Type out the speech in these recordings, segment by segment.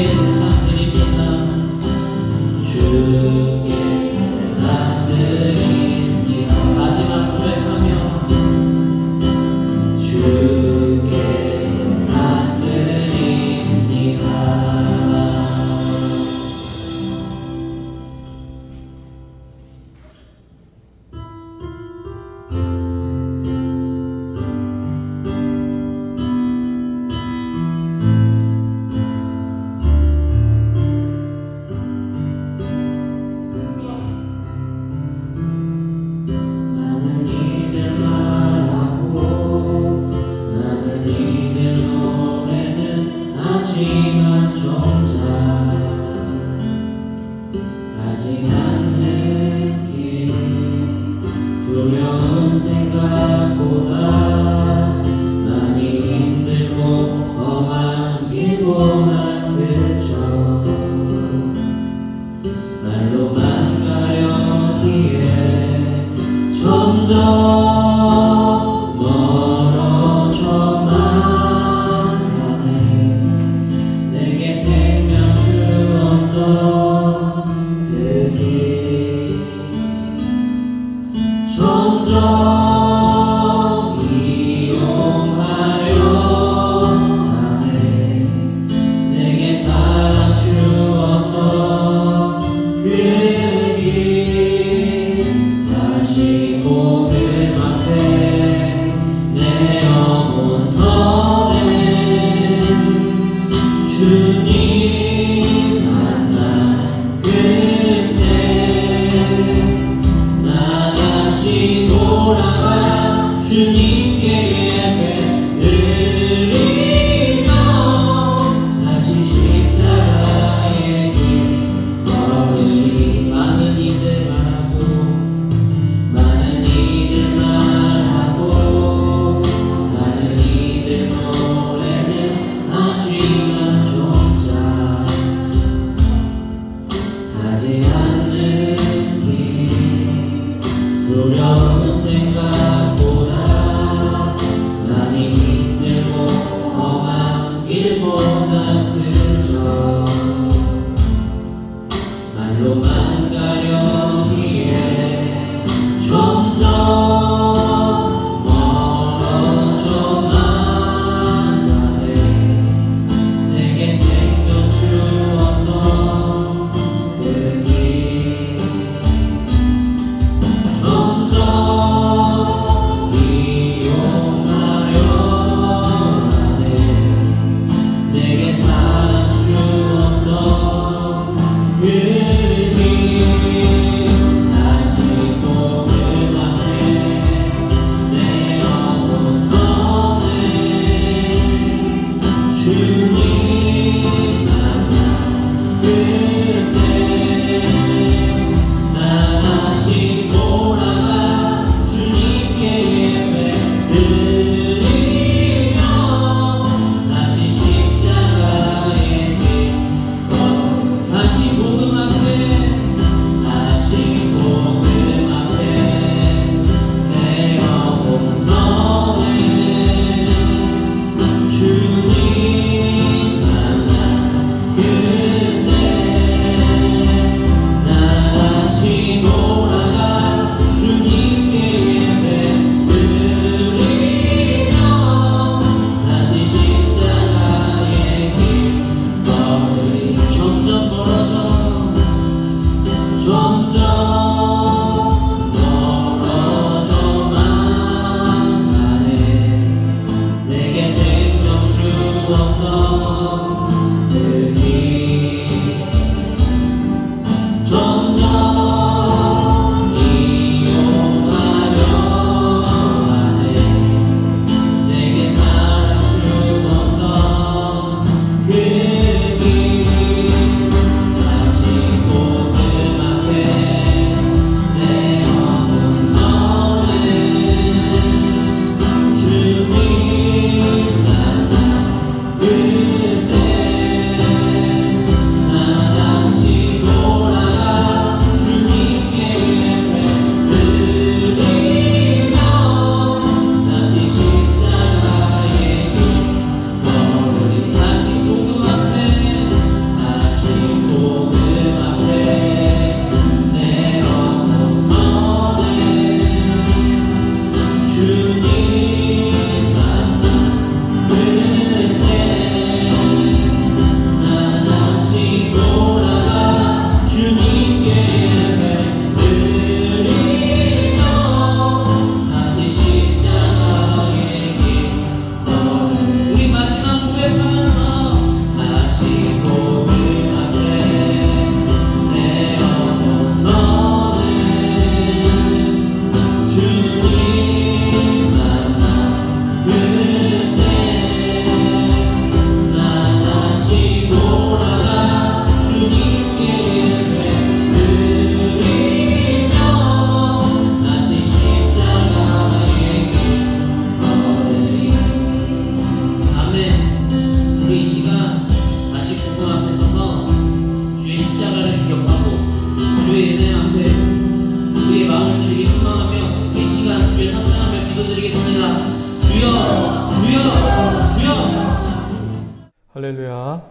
세상 드립니다. 주께 세상 드립니다. 마지막 고백하며 주께 세상 드립니다. 많은 이들 말하고 많은 이들 노래는 하지만 정작 가지 않는 길 두려운 생각보다 많이 힘들고 험한 길보단 그저 말로만 가려기에 점점 멀어져만 가네. 내게 생명 주었던 그 길 점점 이용하려 하네. 내게 사랑 주었던 그 길 다시 고금 앞에 내 영혼 서네. 주님 만난 그때 나 다시 돌아가 주님께 예배 드리며 다시 십자가의 길 걸으리. 많은 이들 말하고 많은 이들 말하고 많은 이들 노래는 하지만 정작 가지 않는 길 두려운 생각보다 많이 힘들고 험한 길보다 그저 말로만 가려기에 점점 멀어져만 가네. 내게 생명 주었던 그 길 점점 이용하려 하네. 내게 사랑 할렐루야.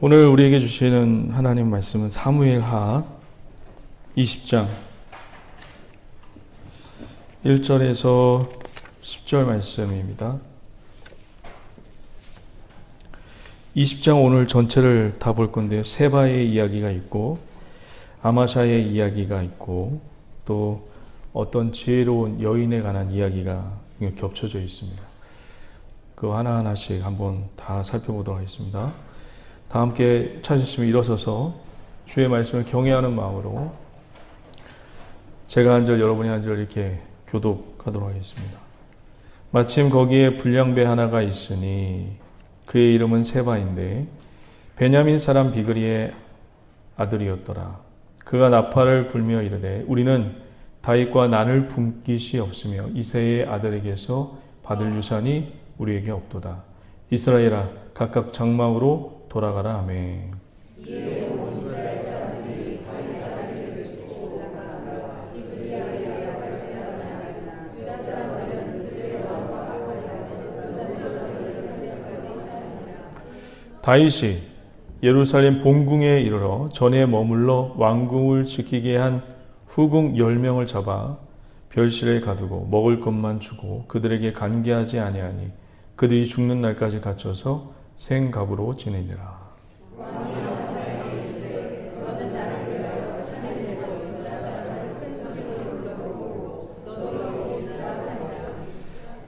오늘 우리에게 주시는 하나님 말씀은 사무엘하 20장 1절에서 10절 말씀입니다. 20장 오늘 전체를 다 볼 건데요. 세바의 이야기가 있고 아마샤의 이야기가 있고 또 어떤 지혜로운 여인에 관한 이야기가 겹쳐져 있습니다. 그 하나하나씩 한번 다 살펴보도록 하겠습니다. 다 함께 찾으시면 일어서서 주의 말씀을 경외하는 마음으로 제가 한 절 여러분이 한 절 이렇게 교독하도록 하겠습니다. 마침 거기에 불량배 하나가 있으니 그의 이름은 세바인데 베냐민 사람 비그리의 아들이었더라. 그가 나팔을 불며 이르되 우리는 다윗과 난을 품깃이 없으며 이새의 아들에게서 받을 유산이 우리에게 없도다. 이스라엘아 각각 장막으로 돌아가라 하매. 다윗이 예루살렘 본궁에 이르러 전에 머물러 왕궁을 지키게 한 후궁 10명을 잡아 별실에 가두고 먹을 것만 주고 그들에게 간계하지 아니하니 그들이 죽는 날까지 갇혀서 생갑으로 지내니라.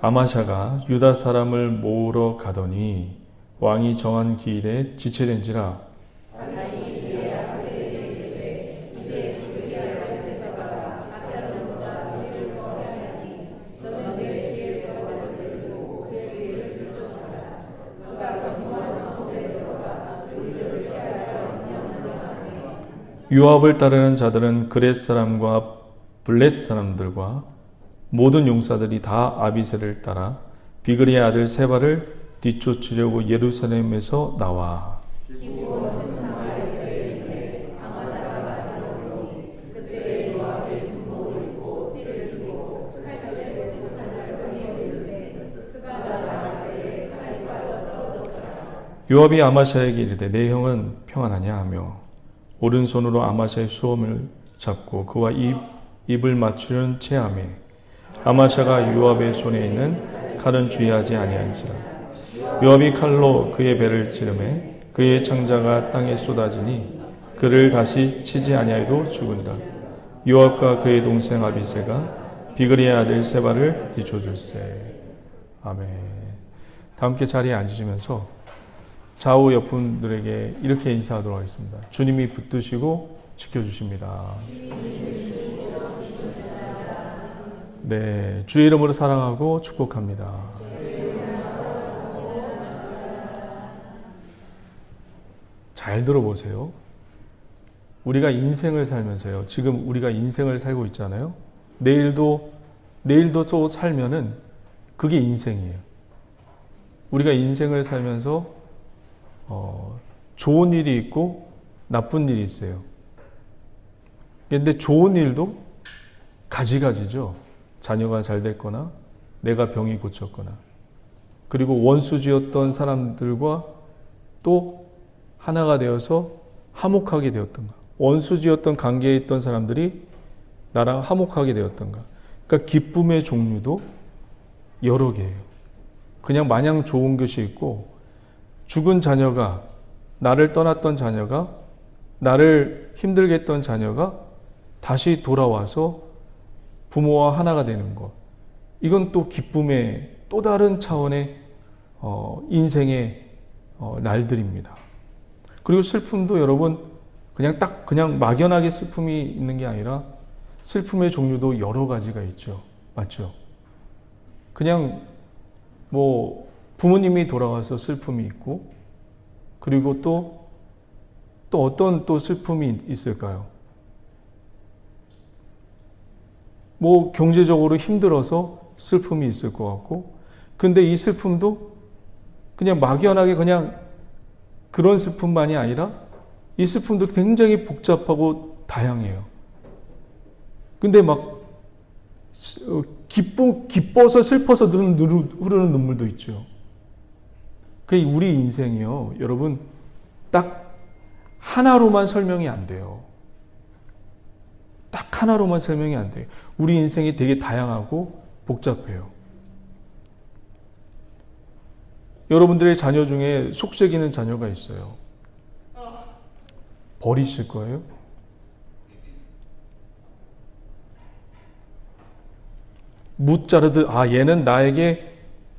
아마샤가 유다 사람을 모으러 가더니 왕이 정한 기일에 지체된지라. 요압을 따르는 자들은 그렛 사람과 블렛 사람들과 모든 용사들이 다 아비새를 따라 비그리의 아들 세바를 뒤쫓으려고 예루살렘에서 나와. 요압이 아마샤에게 이르되 내 형은 평안하냐 하며 오른손으로 아마샤의 수염을 잡고 그와 입을 맞추려는 체하매 아마샤가 요압의 손에 있는 칼은 주의하지 아니한지라. 요압이 칼로 그의 배를 찌르매 그의 창자가 땅에 쏟아지니 그를 다시 치지 아니하여도 죽으니라. 요압과 그의 동생 아비새가 비그리의 아들 세바를 뒤쫓을세. 아멘. 다 함께 자리에 앉으시면서 좌우 옆분들에게 이렇게 인사하도록 하겠습니다. 주님이 붙드시고 지켜주십니다. 네, 주의 이름으로 사랑하고 축복합니다. 잘 들어보세요. 우리가 인생을 살면서요. 지금 우리가 인생을 살고 있잖아요. 내일도 또 살면은 그게 인생이에요. 우리가 인생을 살면서 좋은 일이 있고 나쁜 일이 있어요. 근데 좋은 일도 가지가지죠. 자녀가 잘 됐거나 내가 병이 고쳤거나 그리고 원수지었던 사람들과 또 하나가 되어서 화목하게 되었던가, 원수지었던 관계에 있던 사람들이 나랑 화목하게 되었던가. 그러니까 기쁨의 종류도 여러 개예요. 그냥 마냥 좋은 것이 있고 죽은 자녀가, 나를 떠났던 자녀가, 나를 힘들게 했던 자녀가 다시 돌아와서 부모와 하나가 되는 것. 이건 또 기쁨의 또 다른 차원의 인생의 날들입니다. 그리고 슬픔도 여러분 그냥 막연하게 슬픔이 있는 게 아니라 슬픔의 종류도 여러 가지가 있죠. 맞죠? 그냥 부모님이 돌아가서 슬픔이 있고 그리고 또 어떤 또 슬픔이 있을까요? 경제적으로 힘들어서 슬픔이 있을 것 같고 근데 이 슬픔도 그냥 막연하게 그냥 그런 슬픔만이 아니라 이 슬픔도 굉장히 복잡하고 다양해요. 근데 기뻐서 슬퍼서 흐르는 눈물도 있죠. 그 우리 인생이요, 여러분, 딱 하나로만 설명이 안 돼요. 딱 하나로만 설명이 안 돼요. 우리 인생이 되게 다양하고 복잡해요. 여러분들의 자녀 중에 속썩이는 자녀가 있어요. 버리실 거예요? 묻자르듯, 얘는 나에게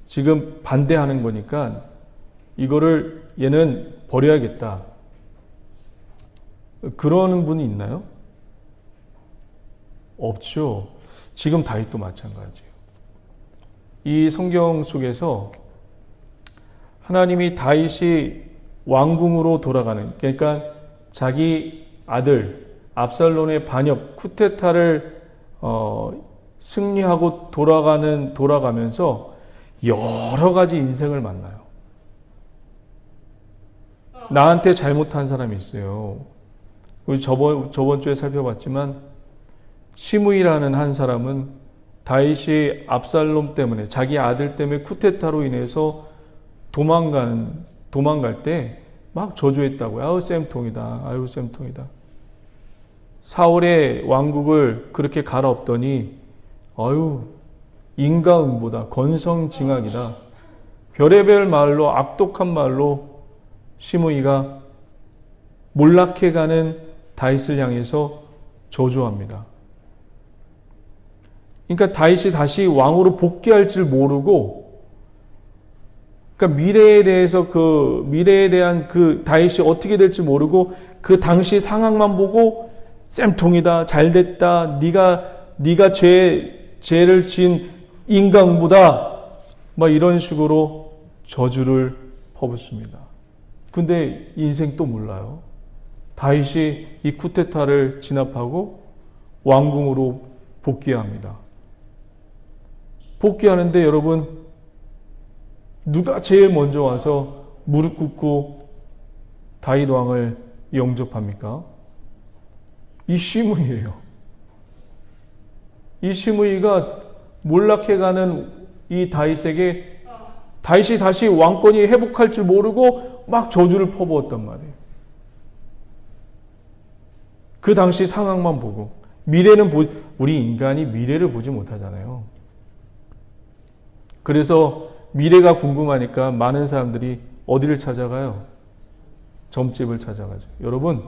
지금 반대하는 거니까 이거를 얘는 버려야겠다. 그러는 분이 있나요? 없죠. 지금 다윗도 마찬가지예요. 이 성경 속에서 하나님이 다윗이 왕궁으로 돌아가는, 그러니까 자기 아들 압살롬의 반역 쿠데타를 승리하고 돌아가면서 여러 가지 인생을 만나요. 나한테 잘못한 사람이 있어요. 우리 저번 주에 살펴봤지만 시므이라는 한 사람은 다윗이 압살롬 때문에, 자기 아들 때문에 쿠데타로 인해서 도망갈 때 막 저주했다고요. 아유 쌤통이다. 아유 쌤통이다. 사울의 왕국을 그렇게 갈아엎더니 아유 인과응보다, 건성징악이다. 별의별 말로, 악독한 말로 시므이가 몰락해가는 다윗을 향해서 저주합니다. 그러니까 다윗이 다시 왕으로 복귀할 줄 모르고, 그러니까 미래에 대한 그 다윗이 어떻게 될지 모르고 그 당시 상황만 보고 쌤통이다, 잘됐다, 네가 죄를 지은 인간보다 막 이런 식으로 저주를 퍼붓습니다. 근데 인생 또 몰라요. 다윗이 이 쿠데타를 진압하고 왕궁으로 복귀합니다. 복귀하는데 여러분, 누가 제일 먼저 와서 무릎 꿇고 다윗 왕을 영접합니까? 이 시므이예요. 이 시므이가 몰락해가는 이 다윗에게, 다윗이 다시 왕권이 회복할 줄 모르고 막 저주를 퍼부었단 말이에요. 그 당시 상황만 보고. 우리 인간이 미래를 보지 못하잖아요. 그래서 미래가 궁금하니까 많은 사람들이 어디를 찾아가요? 점집을 찾아가죠. 여러분,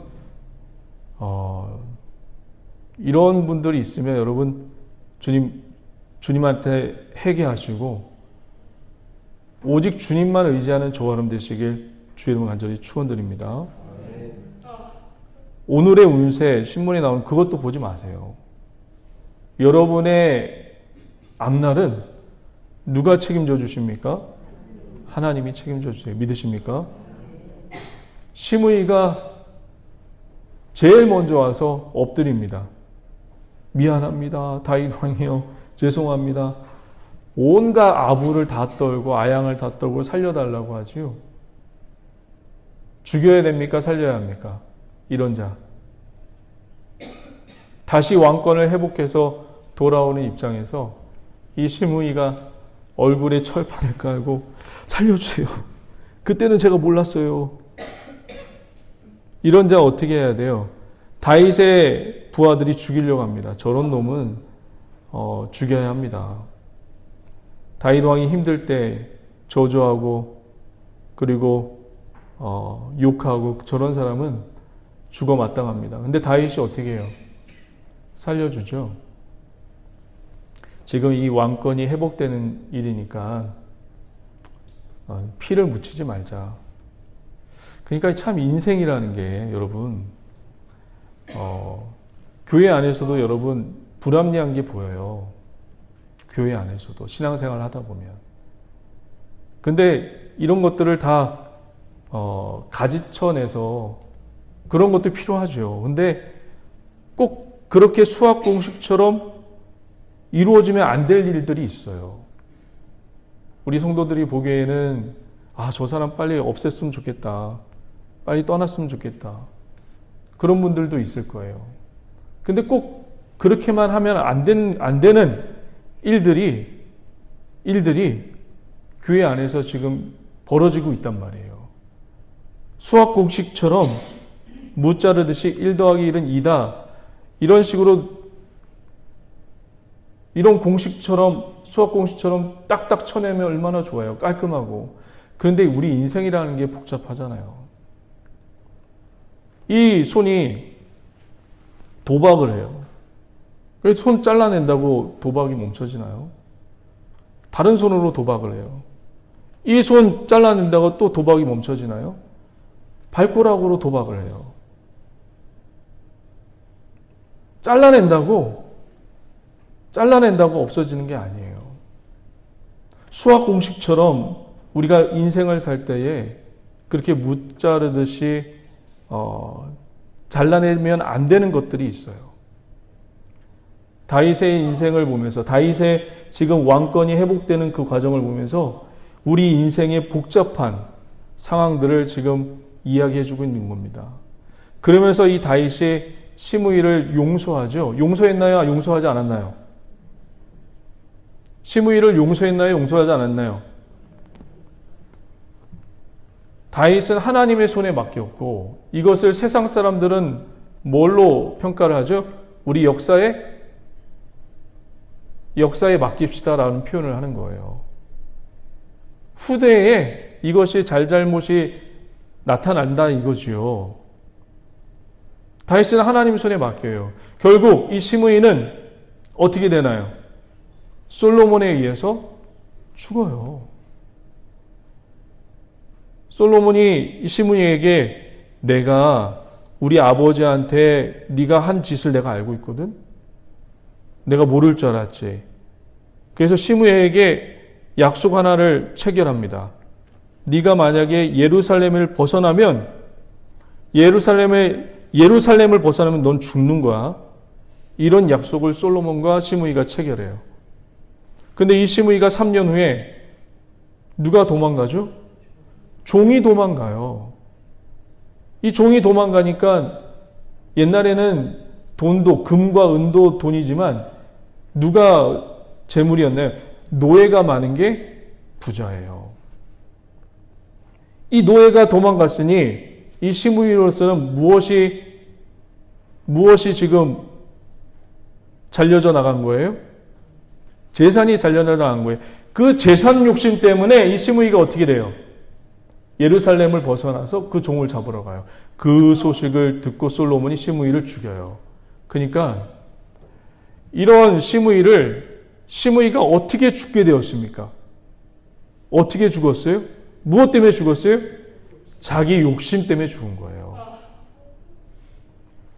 이런 분들이 있으면 여러분 주님한테 회개하시고 오직 주님만 의지하는 저와 여러분 되시길 주의 이름으로 간절히 축원드립니다. 오늘의 운세 신문에 나오는 그것도 보지 마세요. 여러분의 앞날은 누가 책임져 주십니까? 하나님이 책임져 주세요. 믿으십니까? 시므이가 제일 먼저 와서 엎드립니다. 미안합니다. 다윗 왕이요. 죄송합니다. 온갖 아부를 다 떨고 아양을 다 떨고 살려달라고 하지요. 죽여야 됩니까? 살려야 합니까? 이런 자. 다시 왕권을 회복해서 돌아오는 입장에서 이 시므이가 얼굴에 철판을 깔고 살려주세요. 그때는 제가 몰랐어요. 이런 자 어떻게 해야 돼요? 다윗의 부하들이 죽이려고 합니다. 저런 놈은 죽여야 합니다. 다윗 왕이 힘들 때 저주하고 그리고 욕하고 저런 사람은 죽어 마땅합니다. 근데 다윗이 어떻게 해요? 살려주죠. 지금 이 왕권이 회복되는 일이니까 피를 묻히지 말자. 그러니까 참 인생이라는 게 여러분 교회 안에서도 여러분 불합리한 게 보여요. 교회 안에서도 신앙생활을 하다 보면. 근데 이런 것들을 다 가지쳐내서 그런 것도 필요하죠. 근데 꼭 그렇게 수학 공식처럼 이루어지면 안 될 일들이 있어요. 우리 성도들이 보기에는 저 사람 빨리 없앴으면 좋겠다. 빨리 떠났으면 좋겠다. 그런 분들도 있을 거예요. 근데 꼭 그렇게만 하면 안 되는 일들이 교회 안에서 지금 벌어지고 있단 말이에요. 수학 공식처럼 무 자르듯이 1 더하기 1은 2다. 이런 식으로 이런 공식처럼 수학 공식처럼 딱딱 쳐내면 얼마나 좋아요. 깔끔하고. 그런데 우리 인생이라는 게 복잡하잖아요. 이 손이 도박을 해요. 왜 손 잘라낸다고 도박이 멈춰지나요? 다른 손으로 도박을 해요. 이 손 잘라낸다고 또 도박이 멈춰지나요? 발가락으로 도박을 해요. 잘라낸다고 없어지는 게 아니에요. 수학 공식처럼 우리가 인생을 살 때에 그렇게 무자르듯이 잘라내면 안 되는 것들이 있어요. 다윗의 인생을 보면서 다윗의 지금 왕권이 회복되는 그 과정을 보면서 우리 인생의 복잡한 상황들을 지금 이야기해주고 있는 겁니다. 그러면서 이 다윗이 시므이를 용서하죠. 용서했나요? 용서하지 않았나요? 시므이를 용서했나요? 용서하지 않았나요? 다윗은 하나님의 손에 맡겼고 이것을 세상 사람들은 뭘로 평가를 하죠? 우리 역사에 맡깁시다라는 표현을 하는 거예요. 후대에 이것이 잘잘못이 나타난다 이거지요. 다윗은 하나님 손에 맡겨요. 결국 이 시므이는 어떻게 되나요? 솔로몬에 의해서 죽어요. 솔로몬이 이 시므이에게 내가 우리 아버지한테 네가 한 짓을 내가 알고 있거든. 내가 모를 줄 알았지. 그래서 시므이에게 약속 하나를 체결합니다. 네가 만약에 예루살렘을 벗어나면 예루살렘을 벗어나면 넌 죽는 거야. 이런 약속을 솔로몬과 시므이가 체결해요. 근데 이 시므이가 3년 후에 누가 도망가죠? 종이 도망가요. 이 종이 도망가니까 옛날에는 돈도 금과 은도 돈이지만 누가 재물이었나요? 노예가 많은 게 부자예요. 이 노예가 도망갔으니 이 시므이로서는 무엇이 지금 잘려져 나간 거예요? 재산이 잘려져 나간 거예요. 그 재산 욕심 때문에 이 시므이가 어떻게 돼요? 예루살렘을 벗어나서 그 종을 잡으러 가요. 그 소식을 듣고 솔로몬이 시므이를 죽여요. 그러니까 이런 시므이가 어떻게 죽게 되었습니까? 어떻게 죽었어요? 무엇 때문에 죽었어요? 자기 욕심 때문에 죽은 거예요.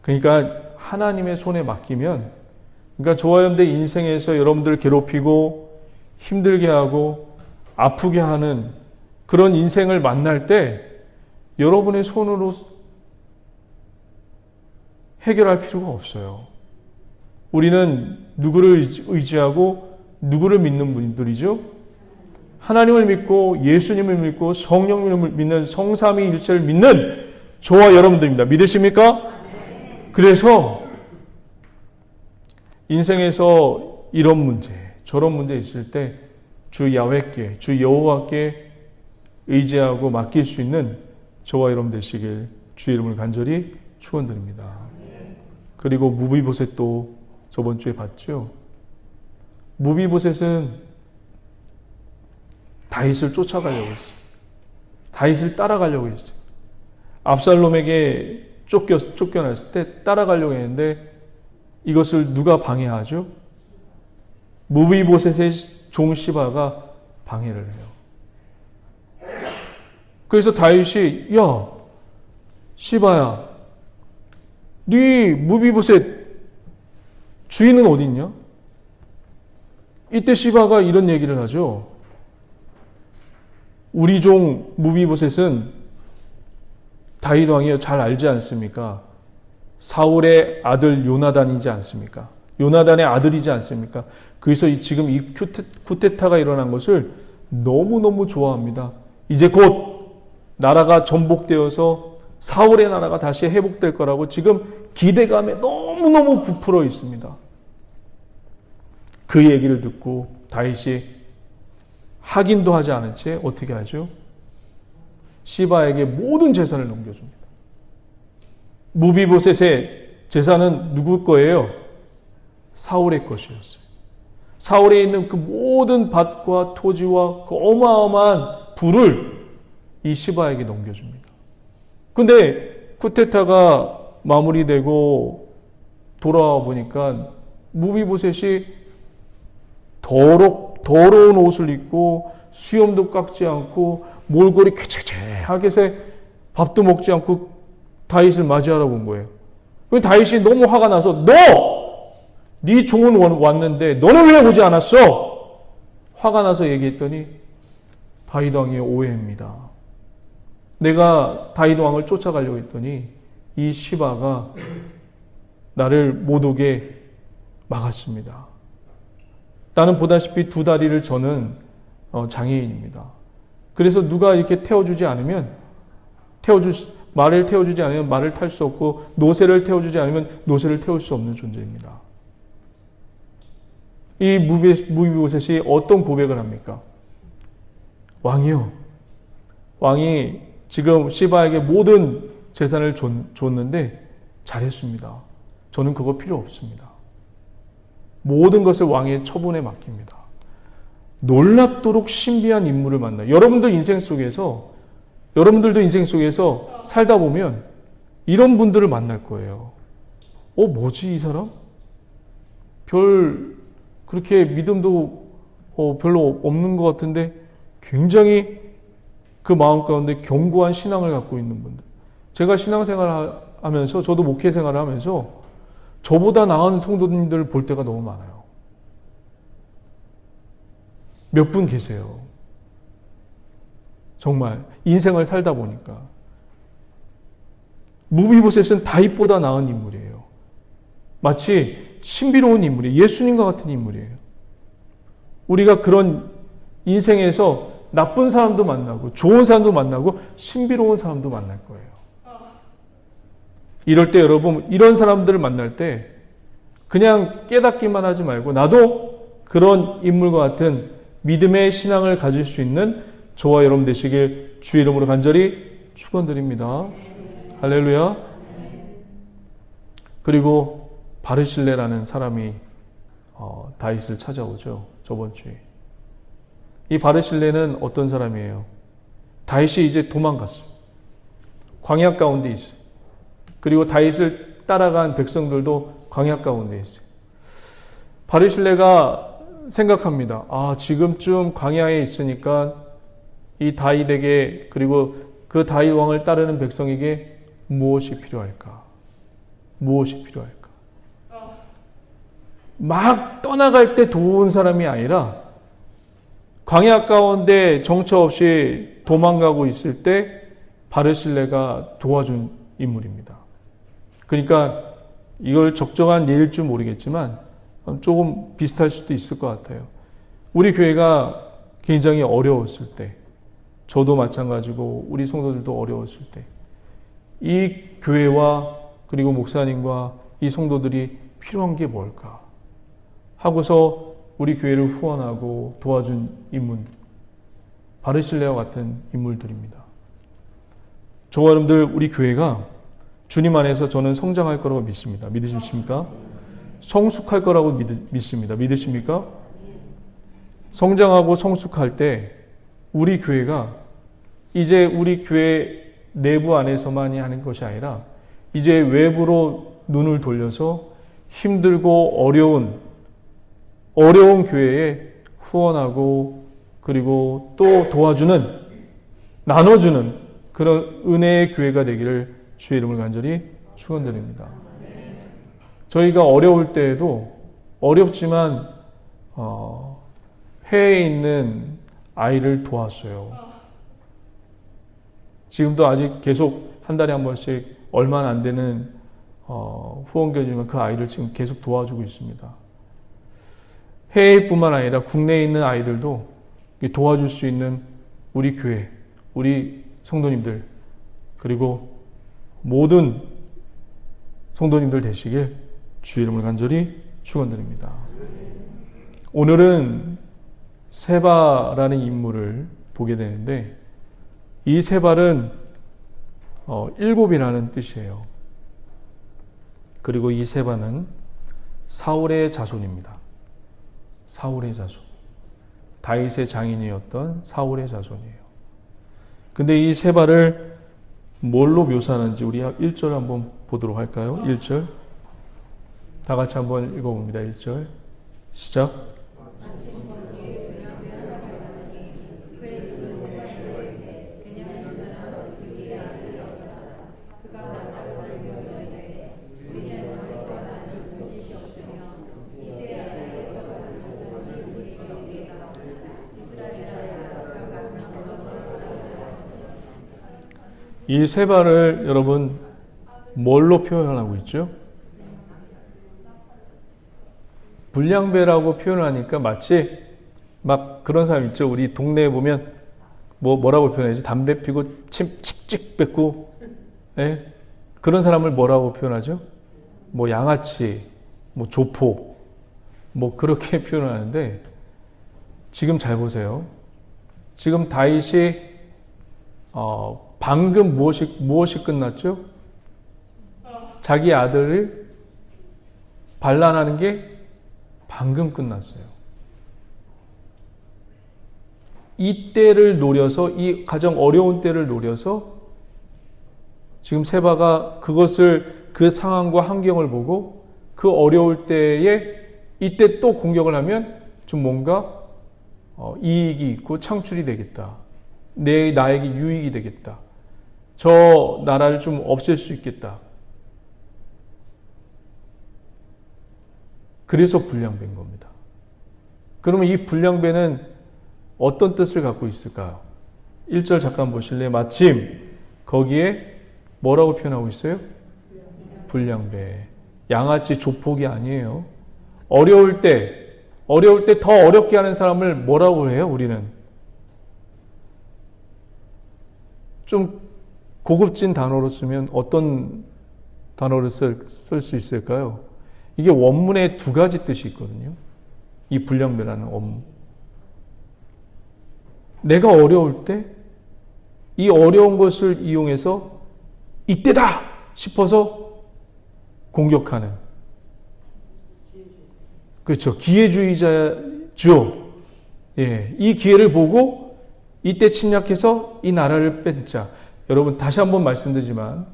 그러니까 하나님의 손에 맡기면, 그러니까 저와 여러분들 인생에서 여러분들을 괴롭히고 힘들게 하고 아프게 하는 그런 인생을 만날 때 여러분의 손으로 해결할 필요가 없어요. 우리는 누구를 의지하고 누구를 믿는 분들이죠? 하나님을 믿고 예수님을 믿고 성령님을 믿는 성삼위일체를 믿는 저와 여러분들입니다. 믿으십니까? 그래서 인생에서 이런 문제, 저런 문제 있을 때 주 야훼께, 주 여호와께 의지하고 맡길 수 있는 저와 여러분 되시길 주의 이름을 간절히 축원드립니다. 그리고 무비보셋도 저번 주에 봤죠. 무비보셋은 다윗을 쫓아가려고 했어요. 다윗을 따라가려고 했어요. 압살롬에게 쫓겨났을 때 따라가려고 했는데 이것을 누가 방해하죠? 무비보셋의 종 시바가 방해를 해요. 그래서 다윗이 야 시바야 네 무비보셋 주인은 어디 있냐? 이때 시바가 이런 얘기를 하죠. 우리 종 무비보셋은 다윗 왕이 잘 알지 않습니까? 사울의 아들 요나단이지 않습니까? 요나단의 아들이지 않습니까? 그래서 지금 이 쿠데타가 일어난 것을 너무너무 좋아합니다. 이제 곧 나라가 전복되어서 사울의 나라가 다시 회복될 거라고 지금 기대감에 너무너무 부풀어 있습니다. 그 얘기를 듣고 다윗이 확인도 하지 않은 채 어떻게 하죠? 시바에게 모든 재산을 넘겨줍니다. 무비보셋의 재산은 누구 거예요? 사울의 것이었어요. 사울에 있는 그 모든 밭과 토지와 그 어마어마한 부를 이 시바에게 넘겨줍니다. 근데 쿠데타가 마무리되고 돌아와 보니까 무비보셋이 더러운 옷을 입고 수염도 깎지 않고 몰골이 쾌쾌쾌하게 해서 밥도 먹지 않고 다윗을 맞이하러 온 거예요. 그 다윗이 너무 화가 나서 네 종은 왔는데 너는 왜 오지 않았어? 화가 나서 얘기했더니 다윗 왕의 오해입니다. 내가 다윗 왕을 쫓아가려고 했더니 이 시바가 나를 못 오게 막았습니다. 나는 보다시피 두 다리를 저는 장애인입니다. 그래서 누가 이렇게 태워주지 않으면 말을 태워주지 않으면 말을 탈 수 없고 노새를 태워주지 않으면 노새를 태울 수 없는 존재입니다. 이 무비보셋이 어떤 고백을 합니까? 왕이요. 왕이 지금 시바에게 모든 재산을 줬는데 잘했습니다. 저는 그거 필요 없습니다. 모든 것을 왕의 처분에 맡깁니다. 놀랍도록 신비한 인물을 만나요. 여러분들도 인생 속에서 살다 보면 이런 분들을 만날 거예요. 뭐지 이 사람? 그렇게 믿음도 별로 없는 것 같은데 굉장히 그 마음 가운데 견고한 신앙을 갖고 있는 분들. 제가 신앙생활을 하면서 저도 목회생활을 하면서 저보다 나은 성도님들을 볼 때가 너무 많아요. 몇 분 계세요. 정말 인생을 살다 보니까. 무비보셋은 다윗보다 나은 인물이에요. 마치 신비로운 인물이에요. 예수님과 같은 인물이에요. 우리가 그런 인생에서 나쁜 사람도 만나고 좋은 사람도 만나고 신비로운 사람도 만날 거예요. 이럴 때 여러분 이런 사람들을 만날 때 그냥 깨닫기만 하지 말고 나도 그런 인물과 같은 믿음의 신앙을 가질 수 있는 저와 여러분 되시길 주의 이름으로 간절히 축원드립니다. 할렐루야. 그리고 바르실레라는 사람이 다윗을 찾아오죠. 저번 주에. 이 바르실레는 어떤 사람이에요? 다윗이 이제 도망갔어요. 광야 가운데 있어요. 그리고 다윗을 따라간 백성들도 광야 가운데 있어요. 바르실레가 생각합니다. 지금쯤 광야에 있으니까 이 다윗에게 그리고 그 다윗 왕을 따르는 백성에게 무엇이 필요할까? 무엇이 필요할까? 막 떠나갈 때 도운 사람이 아니라 광야 가운데 정처 없이 도망가고 있을 때 바르실레가 도와준 인물입니다. 그러니까 이걸 적정한 예일 줄 모르겠지만 조금 비슷할 수도 있을 것 같아요. 우리 교회가 굉장히 어려웠을 때, 저도 마찬가지고 우리 성도들도 어려웠을 때, 이 교회와 그리고 목사님과 이 성도들이 필요한 게 뭘까 하고서 우리 교회를 후원하고 도와준 인물, 바르실레와 같은 인물들입니다. 저와 여러분들 우리 교회가 주님 안에서 저는 성장할 거라고 믿습니다. 믿으십니까? 성숙할 거라고 믿습니다. 믿으십니까? 성장하고 성숙할 때 우리 교회가 이제 우리 교회 내부 안에서만이 하는 것이 아니라 이제 외부로 눈을 돌려서 힘들고 어려운 교회에 후원하고 그리고 또 도와주는, 나눠주는 그런 은혜의 교회가 되기를 주의 이름을 간절히 축원드립니다. 저희가 어려울 때에도 어렵지만 해외에 있는 아이를 도왔어요. 지금도 아직 계속 한 달에 한 번씩 얼마 안 되는 후원금이지만 그 아이를 지금 계속 도와주고 있습니다. 해외뿐만 아니라 국내에 있는 아이들도 도와줄 수 있는 우리 교회, 우리 성도님들 그리고 모든 성도님들 되시길 주의 이름을 간절히 축원드립니다. 오늘은 세바라는 인물을 보게 되는데 이 세발은 7이라는 뜻이에요. 그리고 이 세발은 사울의 자손입니다. 사울의 자손. 다윗의 장인이었던 사울의 자손이에요. 근데 이 세발을 뭘로 묘사하는지 우리 1절 한번 보도록 할까요? 1절. 다 같이 한번 읽어봅니다. 1절. 시작. 이 세발을 여러분 뭘로 표현하고 있죠? 불량배라고 표현하니까 마치 막 그런 사람 있죠. 우리 동네에 보면 뭐라고 표현하지? 담배 피고 침 칙칙 뱉고, 예? 그런 사람을 뭐라고 표현하죠? 뭐 양아치, 뭐 조폭, 뭐 그렇게 표현하는데 지금 잘 보세요. 지금 다윗이 방금 무엇이 끝났죠? 자기 아들을 반란하는 게 방금 끝났어요. 이 때를 노려서, 이 가장 어려운 때를 노려서 지금 세바가 그 상황과 환경을 보고 그 어려울 때에 이때 또 공격을 하면 좀 뭔가 이익이 있고 창출이 되겠다. 나에게 유익이 되겠다. 저 나라를 좀 없앨 수 있겠다. 그래서 불량배인 겁니다. 그러면 이 불량배는 어떤 뜻을 갖고 있을까요? 1절 잠깐 보실래요? 마침 거기에 뭐라고 표현하고 있어요? 불량배. 양아치 조폭이 아니에요. 어려울 때 더 어렵게 하는 사람을 뭐라고 해요? 우리는 좀 고급진 단어로 쓰면 어떤 단어를 쓸 수 있을까요? 이게 원문에 두 가지 뜻이 있거든요. 이 불량배라는 원문. 내가 어려울 때 이 어려운 것을 이용해서 이때다 싶어서 공격하는. 그렇죠. 기회주의자죠. 예, 이 기회를 보고 이때 침략해서 이 나라를 뺏자. 여러분 다시 한번 말씀드리지만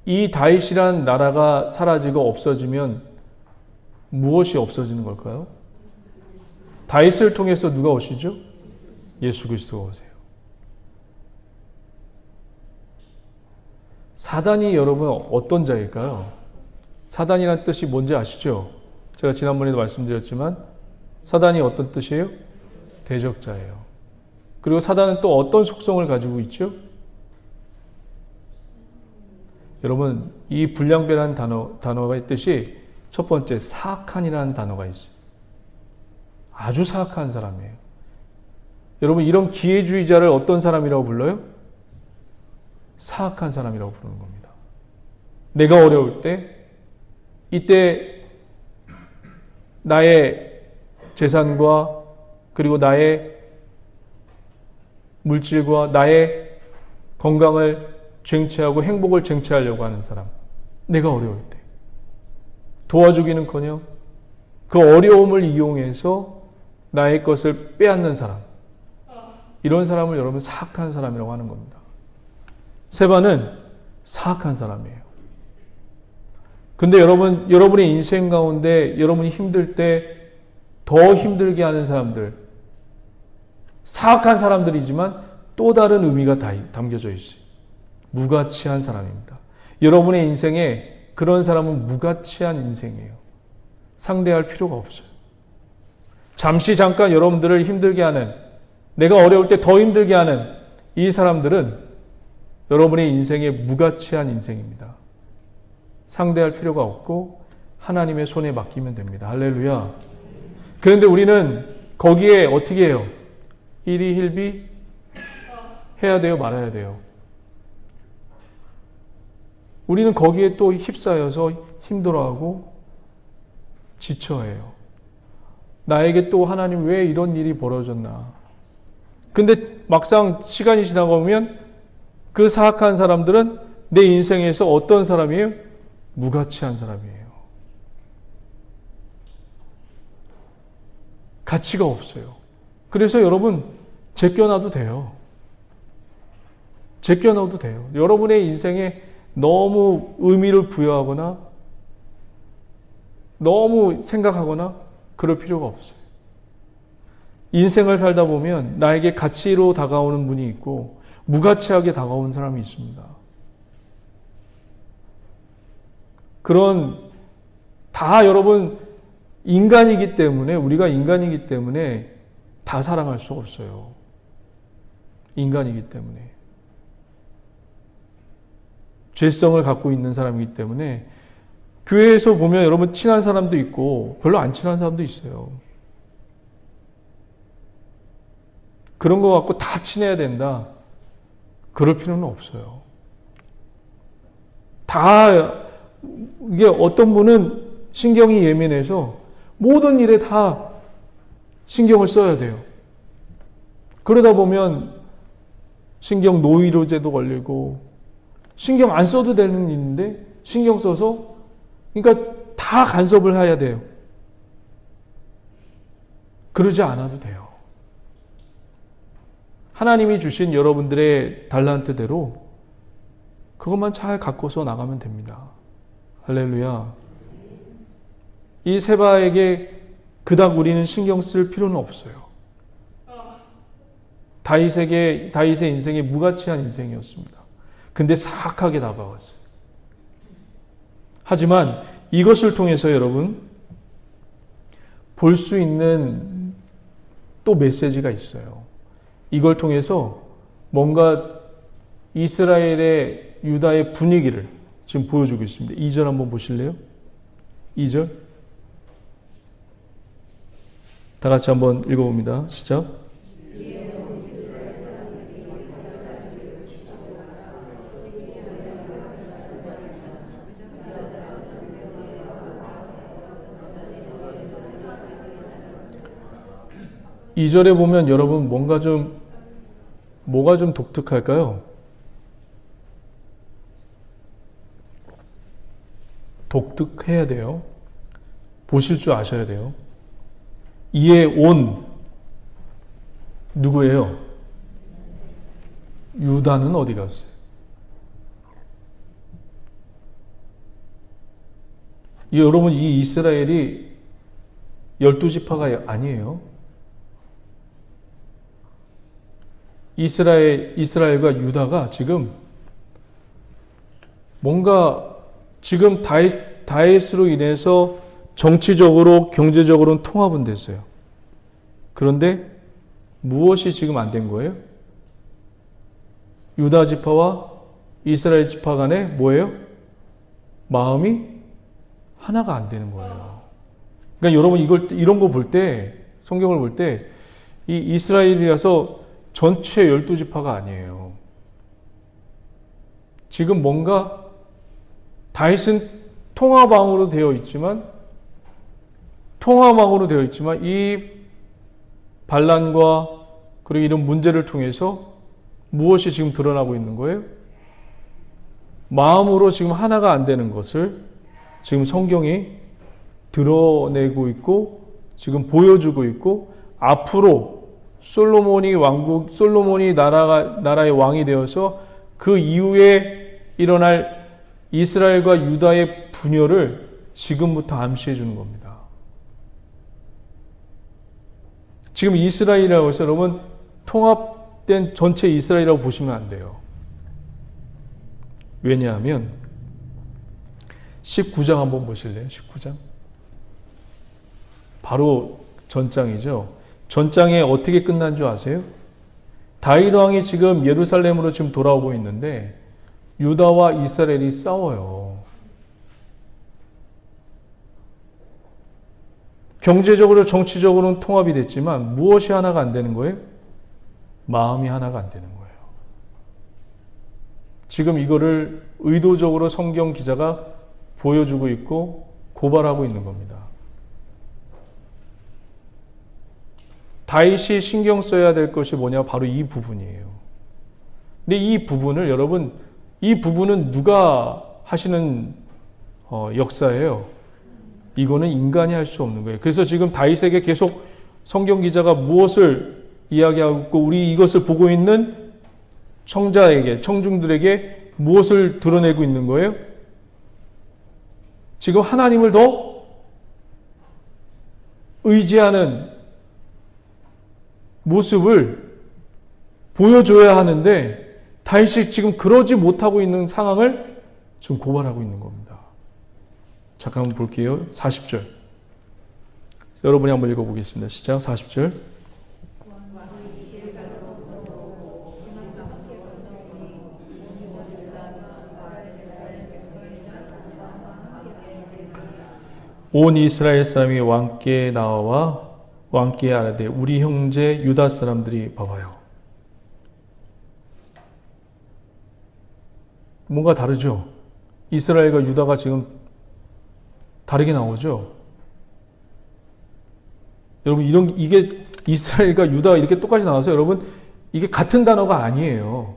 이 다윗이란 나라가 사라지고 없어지면 무엇이 없어지는 걸까요? 다윗을 통해서 누가 오시죠? 예수 그리스도가 오세요. 사단이 여러분 어떤 자일까요? 사단이란 뜻이 뭔지 아시죠? 제가 지난번에도 말씀드렸지만 사단이 어떤 뜻이에요? 대적자예요. 그리고 사단은 또 어떤 속성을 가지고 있죠? 여러분 이 불량배라는 단어의 뜻이 첫 번째 사악한이라는 단어가 있어요. 아주 사악한 사람이에요. 여러분 이런 기회주의자를 어떤 사람이라고 불러요? 사악한 사람이라고 부르는 겁니다. 내가 어려울 때 이때 나의 재산과 그리고 나의 물질과 나의 건강을 쟁취하고 행복을 쟁취하려고 하는 사람. 내가 어려울 때 도와주기는커녕 그 어려움을 이용해서 나의 것을 빼앗는 사람. 이런 사람을 여러분 사악한 사람이라고 하는 겁니다. 세바는 사악한 사람이에요. 근데 여러분의 인생 가운데 여러분이 힘들 때 더 힘들게 하는 사람들, 사악한 사람들이지만 또 다른 의미가 담겨져 있어요. 무가치한 사람입니다. 여러분의 인생에 그런 사람은 무가치한 인생이에요. 상대할 필요가 없어요. 잠깐 여러분들을 힘들게 하는, 내가 어려울 때 더 힘들게 하는 이 사람들은 여러분의 인생에 무가치한 인생입니다. 상대할 필요가 없고 하나님의 손에 맡기면 됩니다. 할렐루야. 그런데 우리는 거기에 어떻게 해요? 일희일비 해야 돼요? 말아야 돼요? 우리는 거기에 또 휩싸여서 힘들어하고 지쳐해요. 나에게 또 하나님 왜 이런 일이 벌어졌나? 근데 막상 시간이 지나고 보면 그 사악한 사람들은 내 인생에서 어떤 사람이에요? 무가치한 사람이에요. 가치가 없어요. 그래서 여러분 제껴놔도 돼요. 제껴놔도 돼요. 여러분의 인생에 너무 의미를 부여하거나 너무 생각하거나 그럴 필요가 없어요. 인생을 살다 보면 나에게 가치로 다가오는 분이 있고 무가치하게 다가오는 사람이 있습니다. 그런 다 여러분 인간이기 때문에 우리가 인간이기 때문에 다 사랑할 수 없어요. 인간이기 때문에. 죄성을 갖고 있는 사람이기 때문에 교회에서 보면 여러분 친한 사람도 있고 별로 안 친한 사람도 있어요. 그런 거 갖고 다 친해야 된다. 그럴 필요는 없어요. 다 이게 어떤 분은 신경이 예민해서 모든 일에 다 신경을 써야 돼요. 그러다 보면 신경 노이로제도 걸리고 신경 안 써도 되는 일인데 신경 써서 그러니까 다 간섭을 해야 돼요. 그러지 않아도 돼요. 하나님이 주신 여러분들의 달란트대로 그것만 잘 갖고서 나가면 됩니다. 할렐루야. 이 세바에게 그닥 우리는 신경 쓸 필요는 없어요. 다윗의 인생이 무가치한 인생이었습니다. 근데 사악하게 다가왔어요. 하지만 이것을 통해서 여러분 볼 수 있는 또 메시지가 있어요. 이걸 통해서 뭔가 이스라엘의 유다의 분위기를 지금 보여주고 있습니다. 2절 한번 보실래요? 2절 다 같이 한번 읽어봅니다. 시작. 이 절에 보면 여러분 뭐가 좀 독특할까요? 독특해야 돼요. 보실 줄 아셔야 돼요. 이에 온 누구예요? 유다는 어디 갔어요? 여러분 이 이스라엘이 12지파가 아니에요. 이스라엘과 유다가 지금 뭔가 지금 다윗으로 인해서 정치적으로 경제적으로는 통합은 됐어요. 그런데 무엇이 지금 안 된 거예요? 유다 지파와 이스라엘 지파 간에 뭐예요? 마음이 하나가 안 되는 거예요. 그러니까 여러분 이런 거 볼 때 성경을 볼 때 이 이스라엘이라서 전체 12지파가 아니에요. 지금 뭔가 다윗은 통합왕으로 되어 있지만 이 반란과 그리고 이런 문제를 통해서 무엇이 지금 드러나고 있는 거예요? 마음으로 지금 하나가 안 되는 것을 지금 성경이 드러내고 있고 지금 보여주고 있고 앞으로 솔로몬이 나라의 왕이 되어서 그 이후에 일어날 이스라엘과 유다의 분열을 지금부터 암시해 주는 겁니다. 지금 이스라엘이라고 해서 여러분 통합된 전체 이스라엘이라고 보시면 안 돼요. 왜냐하면 19장 한번 보실래요? 19장. 바로 전장이죠. 전장에 어떻게 끝난 줄 아세요? 다윗 왕이 지금 예루살렘으로 지금 돌아오고 있는데 유다와 이스라엘이 싸워요. 경제적으로 정치적으로는 통합이 됐지만 무엇이 하나가 안 되는 거예요? 마음이 하나가 안 되는 거예요. 지금 이거를 의도적으로 성경 기자가 보여주고 있고 고발하고 있는 겁니다. 다윗이 신경 써야 될 것이 뭐냐? 바로 이 부분이에요. 근데 이 부분을 여러분, 이 부분은 누가 하시는 역사예요? 이거는 인간이 할 수 없는 거예요. 그래서 지금 다윗에게 계속 성경 기자가 무엇을 이야기하고 있고 우리 이것을 보고 있는 청자에게, 청중들에게 무엇을 드러내고 있는 거예요? 지금 하나님을 더 의지하는 모습을 보여줘야 하는데 다윗이 지금 그러지 못하고 있는 상황을 지금 고발하고 있는 겁니다. 잠깐 한번 볼게요. 40절. 여러분이 한번 읽어보겠습니다. 시작. 40절. 온 이스라엘 사람이 왕께 나와 왕께 아뢰되 우리 형제 유다 사람들이 봐봐요. 뭔가 다르죠? 이스라엘과 유다가 지금 다르게 나오죠? 여러분, 이게 이스라엘과 유다가 이렇게 똑같이 나와서 여러분, 이게 같은 단어가 아니에요.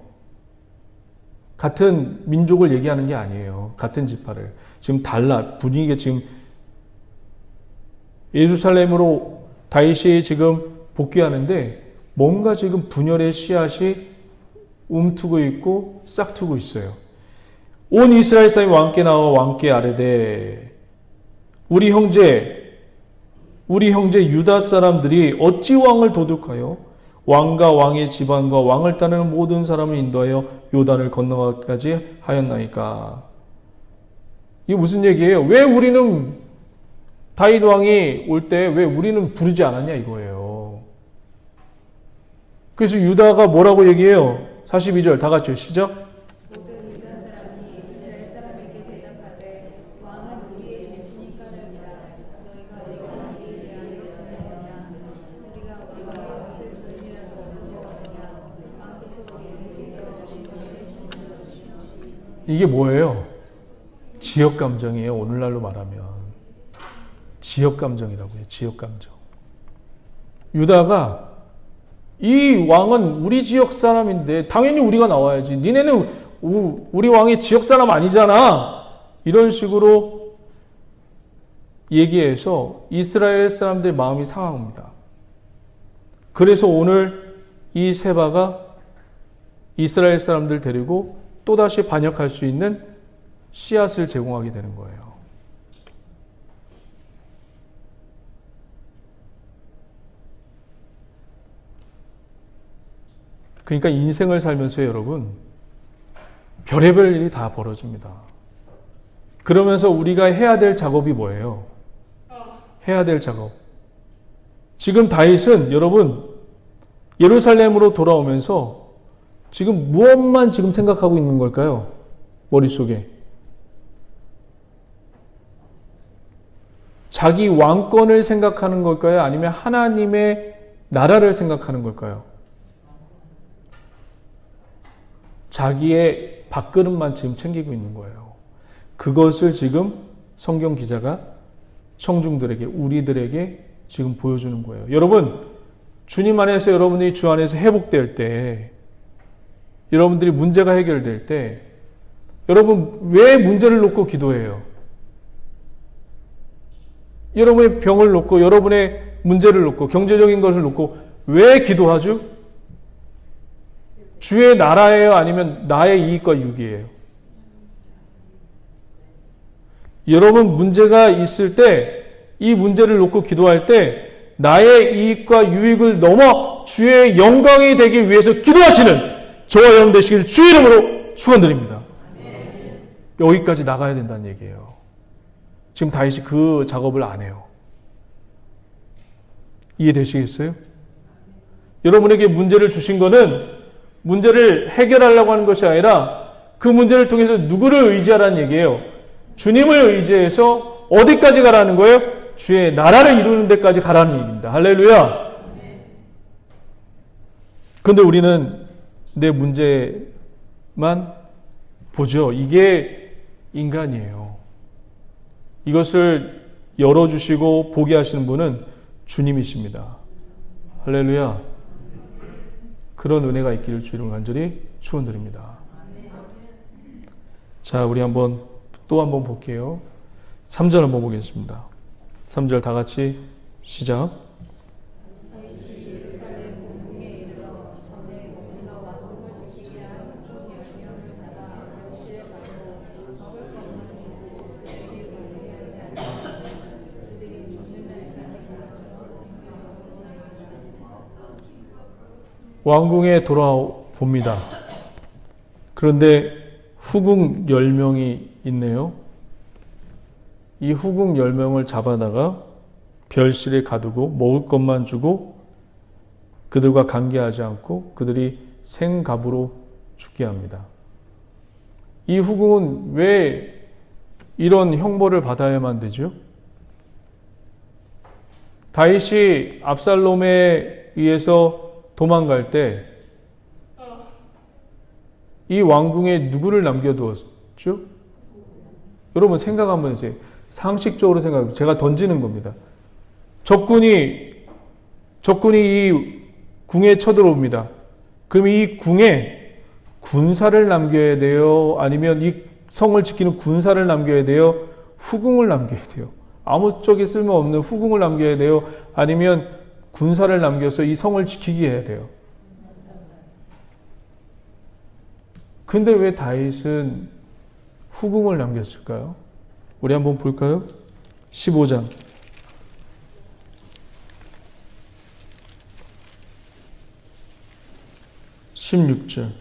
같은 민족을 얘기하는 게 아니에요. 같은 지파를. 지금 달라. 분위기가 지금 예루살렘으로 다윗이 지금 복귀하는데 뭔가 지금 분열의 씨앗이 움트고 있고 싹트고 있어요. 온 이스라엘 사람이 왕께 나와 왕께 아뢰되 우리 형제 유다 사람들이 어찌 왕을 도둑하여 왕과 왕의 집안과 왕을 따르는 모든 사람을 인도하여 요단을 건너가기까지 하였나이까. 이게 무슨 얘기예요? 왜 우리는 다윗 왕이 올 때 왜 우리는 부르지 않았냐 이거예요. 그래서 유다가 뭐라고 얘기해요? 42절 다 같이 시작. 모든 유다 사람이 이스라엘 사람에게 대답하되 왕은 우리의 대치니까느니라. 너희가 왜 우리에 대하여 분하느냐? 우리가 왕의 것을 들으리라고 얻어먹었느냐? 왕께서 우리에게 주신 것이 무엇이냐? 이게 뭐예요? 지역 감정이에요. 오늘날로 말하면 지역 감정이라고 해요. 지역 감정. 유다가 이 왕은 우리 지역 사람인데 당연히 우리가 나와야지. 니네는 우리 왕이 지역 사람 아니잖아. 이런 식으로 얘기해서 이스라엘 사람들의 마음이 상합니다. 그래서 오늘 이 세바가 이스라엘 사람들 데리고 또다시 반역할 수 있는 씨앗을 제공하게 되는 거예요. 그러니까 인생을 살면서 여러분 별의별 일이 다 벌어집니다. 그러면서 우리가 해야 될 작업이 뭐예요? 해야 될 작업. 지금 다윗은 여러분 예루살렘으로 돌아오면서 지금 무엇만 지금 생각하고 있는 걸까요? 머릿속에. 자기 왕권을 생각하는 걸까요? 아니면 하나님의 나라를 생각하는 걸까요? 자기의 밥그릇만 지금 챙기고 있는 거예요. 그것을 지금 성경 기자가 청중들에게, 우리들에게 지금 보여주는 거예요. 여러분, 주님 안에서 여러분이 주 안에서 회복될 때, 여러분들이 문제가 해결될 때, 여러분 왜 문제를 놓고 기도해요? 여러분의 병을 놓고, 여러분의 문제를 놓고, 경제적인 것을 놓고 왜 기도하죠? 주의 나라예요? 아니면 나의 이익과 유익이에요? 여러분 문제가 있을 때 이 문제를 놓고 기도할 때 나의 이익과 유익을 넘어 주의 영광이 되기 위해서 기도하시는 저와 여러분 되시길 주의 이름으로 축원드립니다. 여기까지 나가야 된다는 얘기예요. 지금 다윗이 그 작업을 안 해요. 이해되시겠어요? 여러분에게 문제를 주신 거는 문제를 해결하려고 하는 것이 아니라 그 문제를 통해서 누구를 의지하라는 얘기예요? 주님을 의지해서 어디까지 가라는 거예요? 주의 나라를 이루는 데까지 가라는 얘기입니다. 할렐루야! 그런데 우리는 내 문제만 보죠. 이게 인간이에요. 이것을 열어주시고 보게 하시는 분은 주님이십니다. 할렐루야. 그런 은혜가 있기를 주의로 간절히 축원드립니다. 자, 우리 또 한번 볼게요. 3절 한번 보겠습니다. 3절 다 같이 시작. 왕궁에 돌아봅니다. 그런데 후궁 10명이 있네요. 이 후궁 10명을 잡아다가 별실에 가두고 먹을 것만 주고 그들과 관계하지 않고 그들이 생갑으로 죽게 합니다. 이 후궁은 왜 이런 형벌을 받아야만 되죠? 다윗이 압살롬에 의해서 도망갈 때 이 왕궁에 누구를 남겨두었죠? 여러분 생각 한번 해보세요. 상식적으로 생각해보세요. 제가 던지는 겁니다. 적군이 이 궁에 쳐들어옵니다. 그럼 이 궁에 군사를 남겨야 돼요? 아니면 이 성을 지키는 군사를 남겨야 돼요? 후궁을 남겨야 돼요? 아무쪽에 쓸모없는 후궁을 남겨야 돼요? 아니면 군사를 남겨서 이 성을 지키게 해야 돼요? 근데 왜 다윗은 후궁을 남겼을까요? 우리 한번 볼까요? 15장 16절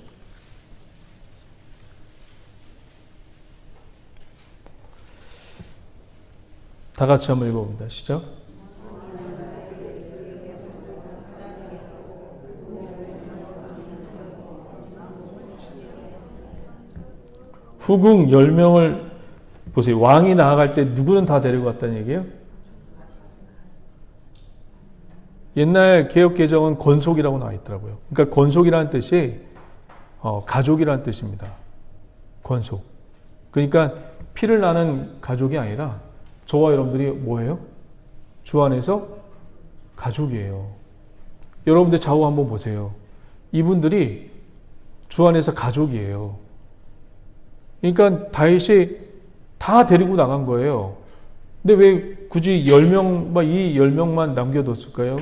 다 같이 한번 읽어봅니다. 시작. 후궁 10명을 보세요. 왕이 나아갈 때 누구는 다 데리고 갔다는 얘기예요? 옛날 개역개정은 권속이라고 나와 있더라고요. 그러니까 권속이라는 뜻이 가족이라는 뜻입니다. 권속. 그러니까 피를 나는 가족이 아니라 저와 여러분들이 뭐예요? 주 안에서 가족이에요. 여러분들 좌우 한번 보세요. 이분들이 주 안에서 가족이에요. 그러니까 다윗이 다 데리고 나간 거예요. 근데 왜 굳이 10명만, 이 10명만 남겨뒀을까요?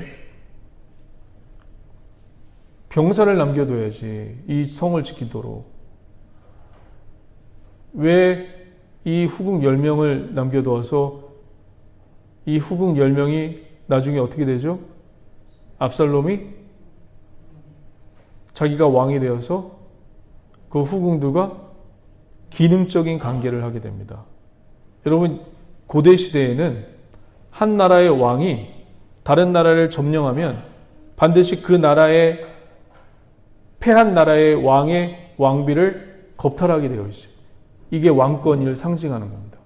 병사를 남겨둬야지. 이 성을 지키도록. 왜 이 후궁 10명을 남겨두어서 이 후궁 10명이 나중에 어떻게 되죠? 압살롬이 자기가 왕이 되어서 그 후궁들과 기능적인 관계를 하게 됩니다. 여러분, 고대 시대에는 한 나라의 왕이 다른 나라를 점령하면 반드시 그 나라의 패한 나라의 왕의 왕비를 겁탈하게 되어 있어요. 이게 왕권을 상징하는 겁니다.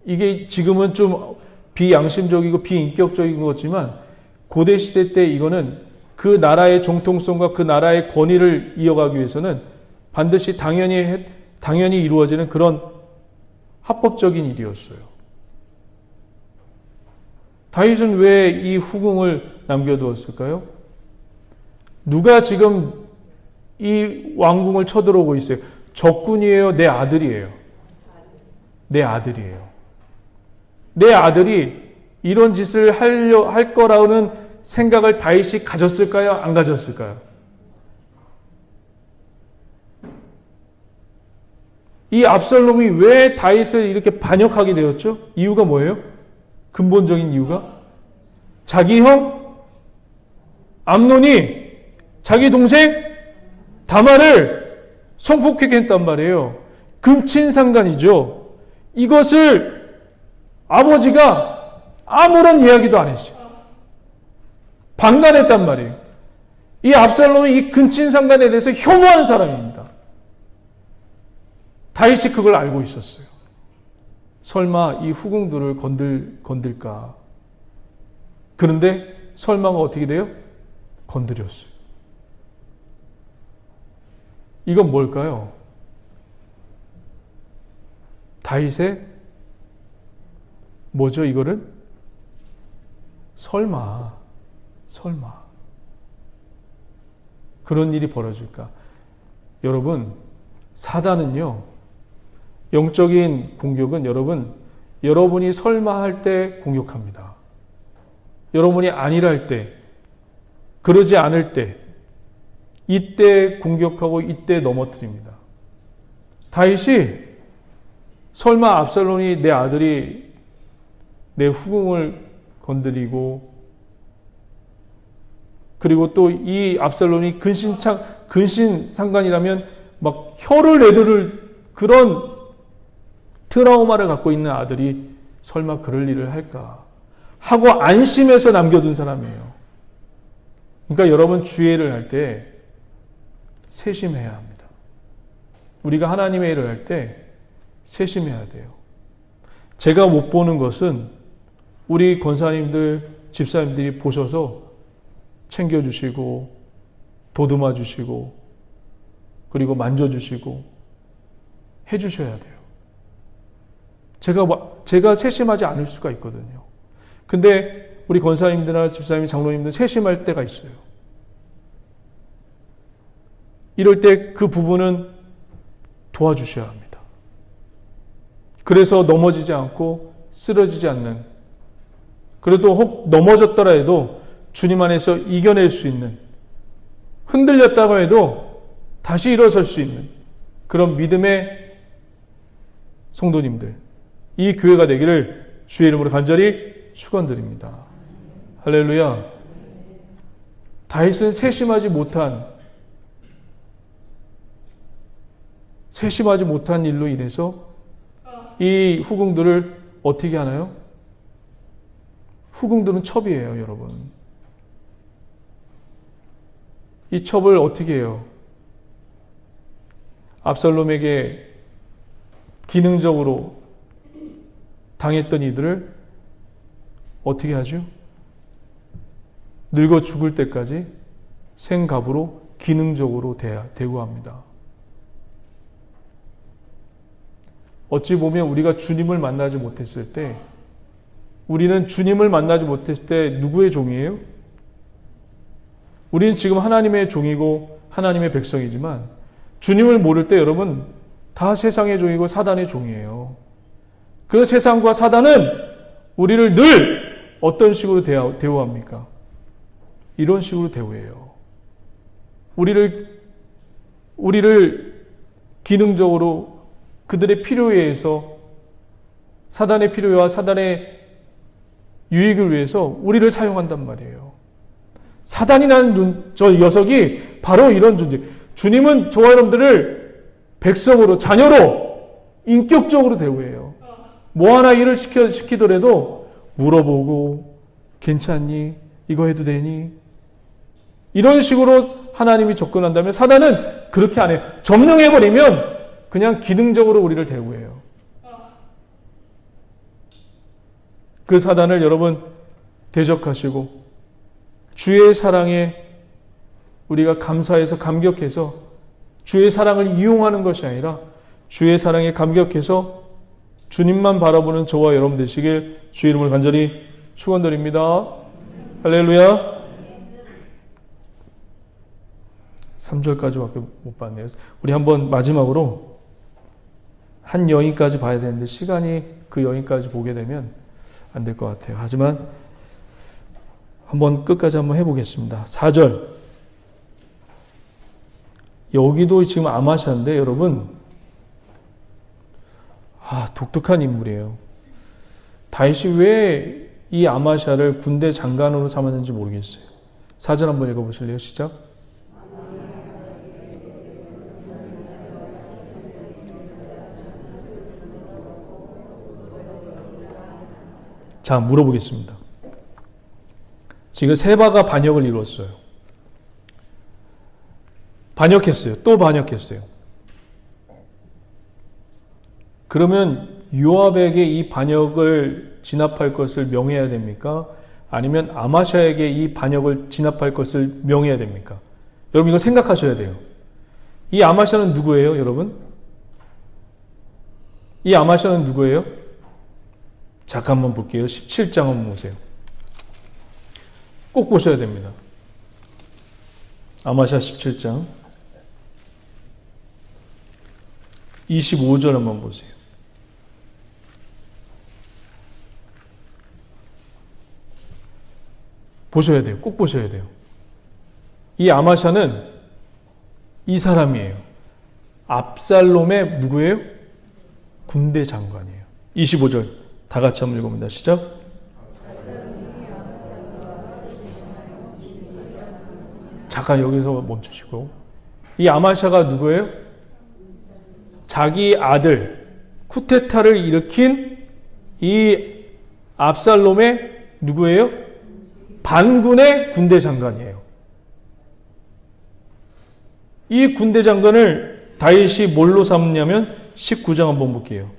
이게 지금은 좀 비양심적이고 비인격적인 거지만 고대 시대 때 이거는 그 나라의 정통성과 그 나라의 권위를 이어가기 위해서는 반드시 당연히 이루어지는 그런 합법적인 일이었어요. 다윗은 왜 이 후궁을 남겨두었을까요? 누가 지금 이 왕궁을 쳐들어오고 있어요? 적군이에요? 내 아들이에요? 내 아들이에요. 내 아들이 이런 짓을 할 거라는 생각을 다윗이 가졌을까요? 안 가졌을까요? 이 압살롬이 왜 다윗을 이렇게 반역하게 되었죠? 이유가 뭐예요? 근본적인 이유가? 자기 형 암논이 자기 동생 다말을 성폭행했단 했단 말이에요. 근친상간이죠. 이것을 아버지가 아무런 이야기도 안 했어요. 방관했단 말이에요. 이 압살롬이 이 근친상간에 대해서 혐오한 사람입니다. 다윗이 그걸 알고 있었어요. 설마 이 후궁들을 건들까? 그런데 설마가 어떻게 돼요? 건드렸어요. 이건 뭘까요? 다윗의 뭐죠 이거를? 설마 그런 일이 벌어질까? 여러분, 사단은요, 영적인 공격은 여러분이 설마 할 때 공격합니다. 여러분이 아니라 할 때, 그러지 않을 때, 이때 공격하고 이때 넘어뜨립니다. 다윗이 설마 압살롬이 내 아들이 내 후궁을 건드리고, 그리고 또 이 압살롬이 근신상간이라면 막 혀를 내두를 그런 트라우마를 갖고 있는 아들이 설마 그럴 일을 할까 하고 안심해서 남겨둔 사람이에요. 그러니까 여러분 주의를 할 때 세심해야 합니다. 우리가 하나님의 일을 할 때 세심해야 돼요. 제가 못 보는 것은 우리 권사님들, 집사님들이 보셔서 챙겨주시고 도듬어 주시고 그리고 만져주시고 해주셔야 돼요. 제가 세심하지 않을 수가 있거든요. 근데 우리 권사님들이나 집사님, 장로님들 세심할 때가 있어요. 이럴 때 그 부분은 도와주셔야 합니다. 그래서 넘어지지 않고 쓰러지지 않는, 그래도 혹 넘어졌더라 해도 주님 안에서 이겨낼 수 있는, 흔들렸다고 해도 다시 일어설 수 있는 그런 믿음의 성도님들, 이 교회가 되기를 주의 이름으로 간절히 축원드립니다. 할렐루야. 다윗은 세심하지 못한 일로 인해서 이 후궁들을 어떻게 하나요? 후궁들은 첩이에요, 여러분. 이 첩을 어떻게 해요? 압살롬에게 기능적으로 당했던 이들을 어떻게 하죠? 늙어 죽을 때까지 생갑으로 기능적으로 대우합니다. 어찌 보면 우리가 주님을 만나지 못했을 때, 우리는 주님을 만나지 못했을 때 누구의 종이에요? 우리는 지금 하나님의 종이고 하나님의 백성이지만 주님을 모를 때 여러분 다 세상의 종이고 사단의 종이에요. 그 세상과 사단은 우리를 늘 어떤 식으로 대우합니까? 이런 식으로 대우해요. 우리를 기능적으로 그들의 필요에 의해서, 사단의 필요와 사단의 유익을 위해서 우리를 사용한단 말이에요. 사단이라는 저 녀석이 바로 이런 존재. 주님은 저와 여러분들을 백성으로, 자녀로 인격적으로 대우해요. 뭐 하나 일을 시키더라도 물어보고, 괜찮니? 이거 해도 되니? 이런 식으로 하나님이 접근한다면 사단은 그렇게 안 해요. 점령해버리면 그냥 기능적으로 우리를 대우해요. 그 사단을 여러분 대적하시고 주의 사랑에 우리가 감사해서 감격해서 주의 사랑을 이용하는 것이 아니라 주의 사랑에 감격해서 주님만 바라보는 저와 여러분 되시길 주의 이름을 간절히 축원드립니다. 할렐루야. 3절까지밖에 못 봤네요. 우리 한번 마지막으로 한 여인까지 봐야 되는데 시간이 그 여인까지 보게 되면 안 될 것 같아요. 하지만 한번 끝까지 한번 해보겠습니다. 4절. 여기도 지금 아마샤인데 여러분, 독특한 인물이에요. 다윗이 왜 이 아마샤를 군대 장관으로 삼았는지 모르겠어요. 4절 한번 읽어보실래요? 시작. 자, 물어보겠습니다. 지금 세바가 반역을 이루었어요. 반역했어요. 또 반역했어요. 그러면 요압에게 이 반역을 진압할 것을 명해야 됩니까? 아니면 아마샤에게 이 반역을 진압할 것을 명해야 됩니까? 여러분 이거 생각하셔야 돼요. 이 아마샤는 누구예요, 여러분? 이 아마샤는 누구예요? 잠깐만 볼게요. 17장 한번 보세요. 꼭 보셔야 됩니다. 아마샤 17장 25절 한번 보세요. 보셔야 돼요. 꼭 보셔야 돼요. 이 아마샤는 이 사람이에요. 압살롬의 누구예요? 군대 장관이에요. 25절 다 같이 한번 읽어봅니다. 시작. 잠깐 여기서 멈추시고, 이 아마샤가 누구예요? 자기 아들 쿠데타를 일으킨 이 압살롬의 누구예요? 반군의 군대 장관이에요. 이 군대 장관을 다윗이 뭘로 삼냐면 19장 한번 볼게요.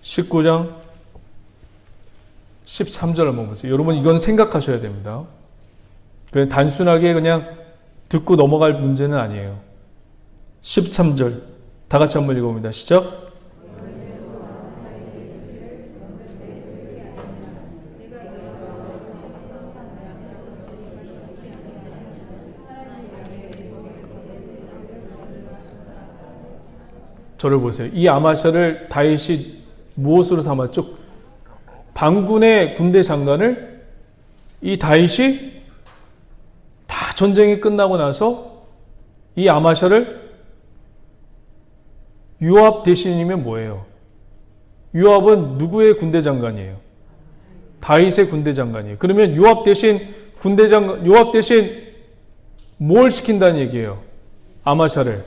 19장 13절 한번 보세요. 여러분 이건 생각하셔야 됩니다. 그냥 단순하게 그냥 듣고 넘어갈 문제는 아니에요. 13절 다 같이 한번 읽어봅니다. 시작. 저를 보세요. 이 아마샤를 다윗이 무엇으로 삼았죠? 반군의 군대 장관을 이 다윗이 다 전쟁이 끝나고 나서 이 아마샤를 요압 대신이면 뭐예요? 요압은 누구의 군대 장관이에요? 다윗의 군대 장관이에요. 그러면 요압 대신 군대 장관, 요압 대신 뭘 시킨다는 얘기예요? 아마샤를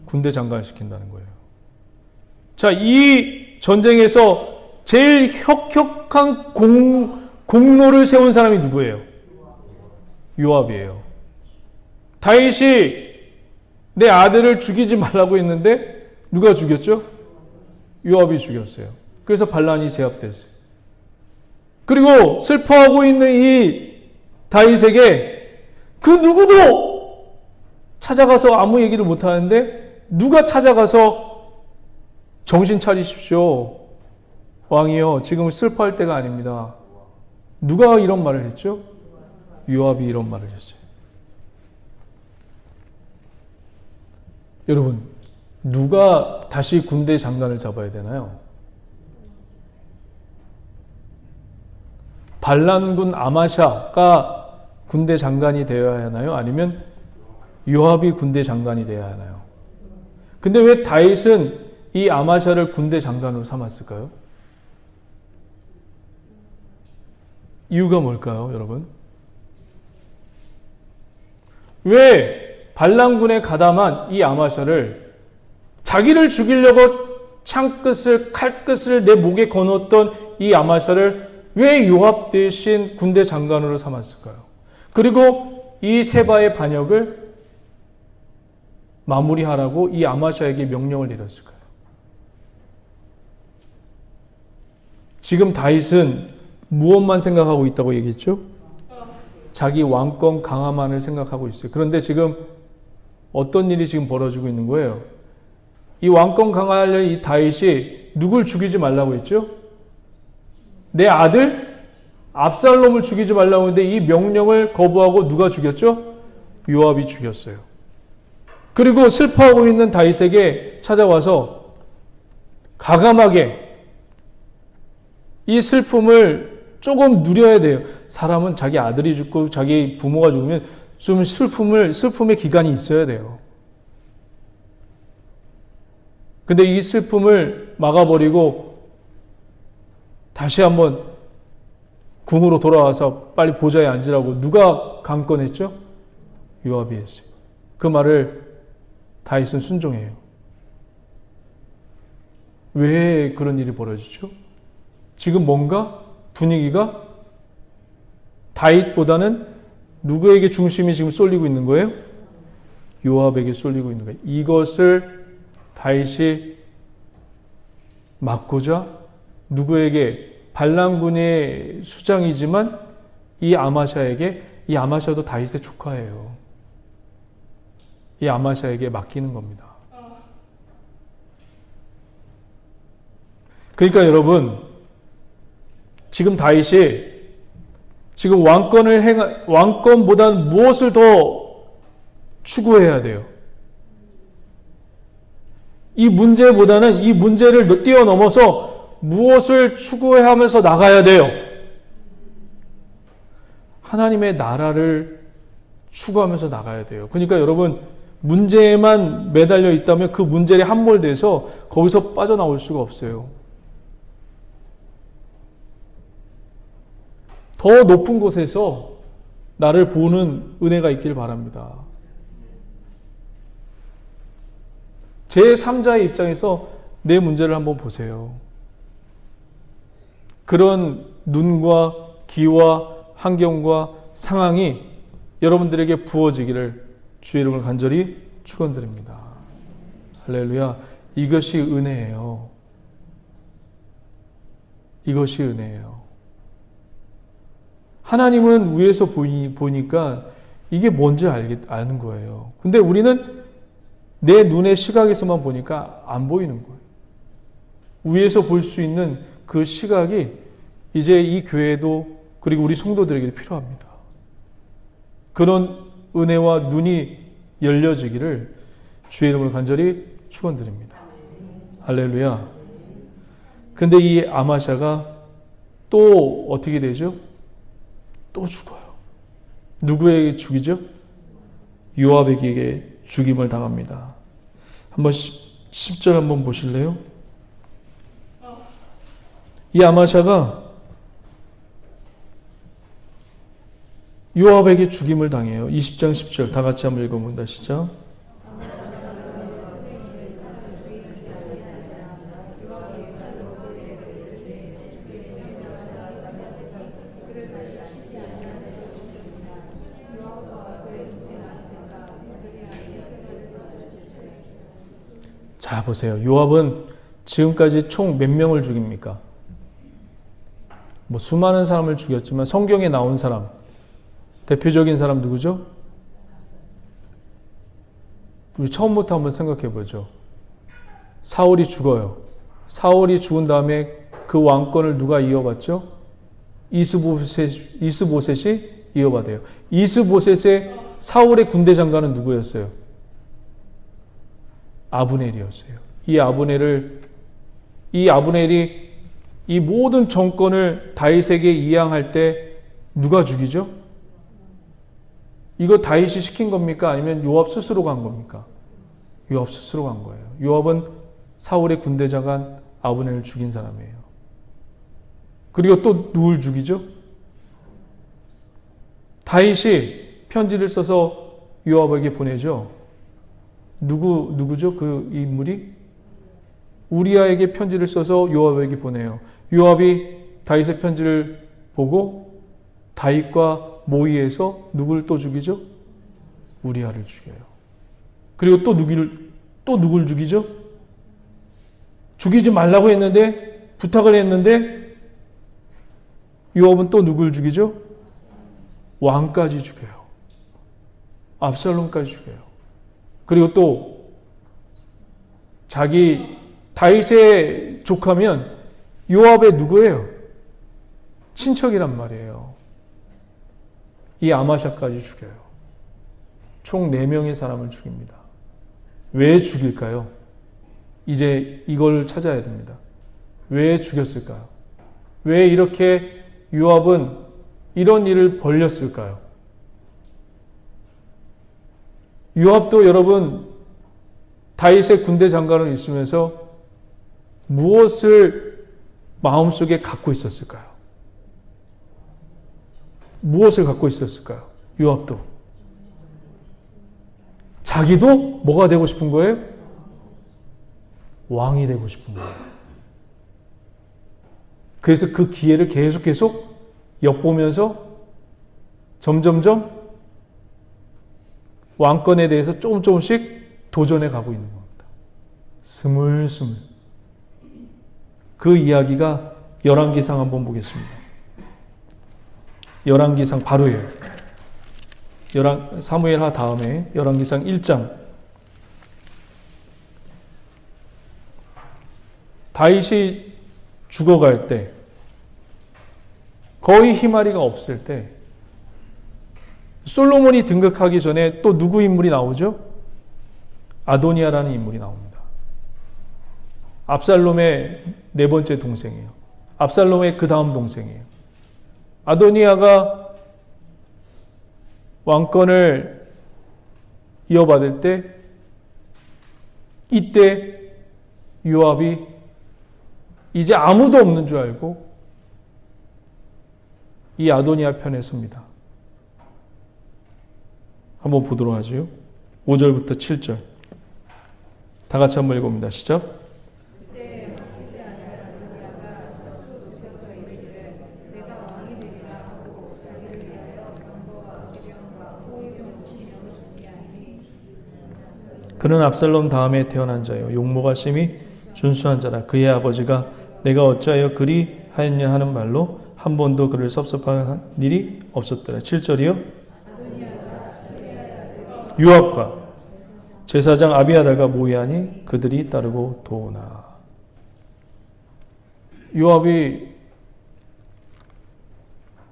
군대 장관 시킨다는 거예요. 자, 이 전쟁에서 제일 혁혁한 공로를 세운 사람이 누구예요? 요압이에요. 다윗이 내 아들을 죽이지 말라고 했는데 누가 죽였죠? 요압이 죽였어요. 그래서 반란이 제압됐어요. 그리고 슬퍼하고 있는 이 다윗에게 그 누구도 찾아가서 아무 얘기를 못 하는데 누가 찾아가서 정신 차리십시오. 왕이요, 지금 슬퍼할 때가 아닙니다. 누가 이런 말을 했죠? 요압이 이런 말을 했어요. 여러분, 누가 다시 군대 장관을 잡아야 되나요? 반란군 아마샤가 군대 장관이 되어야 하나요? 아니면 요압이 군대 장관이 되어야 하나요? 근데 왜 다윗은 이 아마샤를 군대 장관으로 삼았을까요? 이유가 뭘까요, 여러분? 왜 반란군에 가담한 이 아마샤를 자기를 죽이려고 창끝을, 칼끝을 내 목에 거놓았던 이 아마샤를 왜 요압 대신 군대 장관으로 삼았을까요? 그리고 이 세바의 반역을 마무리하라고 이 아마샤에게 명령을 내렸을까요? 지금 다윗은 무엇만 생각하고 있다고 얘기했죠? 자기 왕권 강화만을 생각하고 있어요. 그런데 지금 어떤 일이 지금 벌어지고 있는 거예요? 이 왕권 강화하려는 이 다윗이 누굴 죽이지 말라고 했죠? 내 아들 압살롬을 죽이지 말라고 했는데 이 명령을 거부하고 누가 죽였죠? 요압이 죽였어요. 그리고 슬퍼하고 있는 다윗에게 찾아와서 가감하게 이 슬픔을 조금 누려야 돼요. 사람은 자기 아들이 죽고 자기 부모가 죽으면 좀 슬픔의 기간이 있어야 돼요. 근데 이 슬픔을 막아버리고 다시 한번 궁으로 돌아와서 빨리 보좌에 앉으라고 누가 강권했죠? 요압이 했어요. 그 말을 다윗은 순종해요. 왜 그런 일이 벌어지죠? 지금 뭔가 분위기가 다윗보다는 누구에게 중심이 지금 쏠리고 있는 거예요? 요압에게 쏠리고 있는 거예요. 이것을 다윗이 막고자 누구에게 반란군의 수장이지만 이 아마샤도 다윗의 조카예요. 이 아마샤에게 맡기는 겁니다. 그러니까 여러분, 지금 다윗이 지금 왕권보다는 무엇을 더 추구해야 돼요? 이 문제보다는 이 문제를 뛰어넘어서 무엇을 추구하면서 나가야 돼요? 하나님의 나라를 추구하면서 나가야 돼요. 그러니까 여러분, 문제에만 매달려 있다면 그 문제에 함몰돼서 거기서 빠져나올 수가 없어요. 더 높은 곳에서 나를 보는 은혜가 있길 바랍니다. 제3자의 입장에서 내 문제를 한번 보세요. 그런 눈과 귀와 환경과 상황이 여러분들에게 부어지기를 주의 이름을 간절히 축원드립니다. 할렐루야. 이것이 은혜예요. 이것이 은혜예요. 하나님은 위에서 보니까 이게 뭔지 아는 거예요. 근데 우리는 내 눈의 시각에서만 보니까 안 보이는 거예요. 위에서 볼 수 있는 그 시각이 이제 이 교회도 그리고 우리 성도들에게 필요합니다. 그런 은혜와 눈이 열려지기를 주의 이름으로 간절히 축원드립니다. 할렐루야. 근데 이 아마샤가 또 어떻게 되죠? 또 죽어요. 누구에게 죽이죠? 요압에게 죽임을 당합니다. 한번 10절 한번 보실래요? 이 아마샤가 요압에게 죽임을 당해요. 20장 10절 다 같이 한번 읽어본다. 시작. 자, 보세요. 요압은 지금까지 총 몇 명을 죽입니까? 뭐 수많은 사람을 죽였지만 성경에 나온 사람, 대표적인 사람 누구죠? 우리 처음부터 한번 생각해 보죠. 사울이 죽어요. 사울이 죽은 다음에 그 왕권을 누가 이어받죠? 이스보셋이 이어받아요. 이스보셋의 사울의 군대 장관은 누구였어요? 아브넬이었어요. 이 아브넬이 이 모든 정권을 다윗에게 이양할 때 누가 죽이죠? 이거 다윗이 시킨 겁니까? 아니면 요압 스스로가 한 겁니까? 요압 스스로가 한 거예요. 요압은 사울의 군대 장관 아브넬을 죽인 사람이에요. 그리고 또 누굴 죽이죠? 다윗이 편지를 써서 요압에게 보내죠. 누구죠? 그 인물이? 우리아에게 편지를 써서 요압에게 보내요. 요압이 다윗의 편지를 보고 다윗과 모의해서 누굴 또 죽이죠? 우리아를 죽여요. 그리고 또 누굴 죽이죠? 죽이지 말라고 했는데, 부탁을 했는데, 요압은 또 누굴 죽이죠? 왕까지 죽여요. 압살롬까지 죽여요. 그리고 또 자기 다윗의 조카면 요압의 누구예요? 친척이란 말이에요. 이 아마샤까지 죽여요. 총 4명의 사람을 죽입니다. 왜 죽일까요? 이제 이걸 찾아야 됩니다. 왜 죽였을까요? 왜 이렇게 요압은 이런 일을 벌였을까요? 요압도 여러분 다윗의 군대 장관으로 있으면서 무엇을 마음속에 갖고 있었을까요? 무엇을 갖고 있었을까요? 요압도 자기도 뭐가 되고 싶은 거예요? 왕이 되고 싶은 거예요. 그래서 그 기회를 계속 엿보면서 점점점 왕권에 대해서 조금씩 도전해 가고 있는 겁니다. 스물스물. 그 이야기가 열왕기상 한번 보겠습니다. 열왕기상 바로예요. 사무엘하 다음에 열왕기상 1장. 다윗이 죽어갈 때 거의 희마리가 없을 때 솔로몬이 등극하기 전에 또 누구 인물이 나오죠? 아도니아라는 인물이 나옵니다. 압살롬의 네 번째 동생이에요. 압살롬의 그 다음 동생이에요. 아도니아가 왕권을 이어받을 때 이때 요압이 이제 아무도 없는 줄 알고 이 아도니아 편에 섭니다. 한번 보도록 하죠. 5절부터 7절. 다 같이 한번 읽어봅니다. 시작. 그때 마키스 아들 아도니아가 스스로 눕혀서 이르기를 내가 왕이 되리라 하고 자기를 위하여 병거와 기병과 호위병 50명을 준비하니 그는 압살롬 다음에 태어난 자요 용모가 심히 준수한 자라. 그의 아버지가 내가 어찌하여 그리 하였냐 하는 말로 한 번도 그를 섭섭한 일이 없었더라. 7절이요. 요압과 제사장 아비아달과 모이하니 그들이 따르고 도오나. 요압이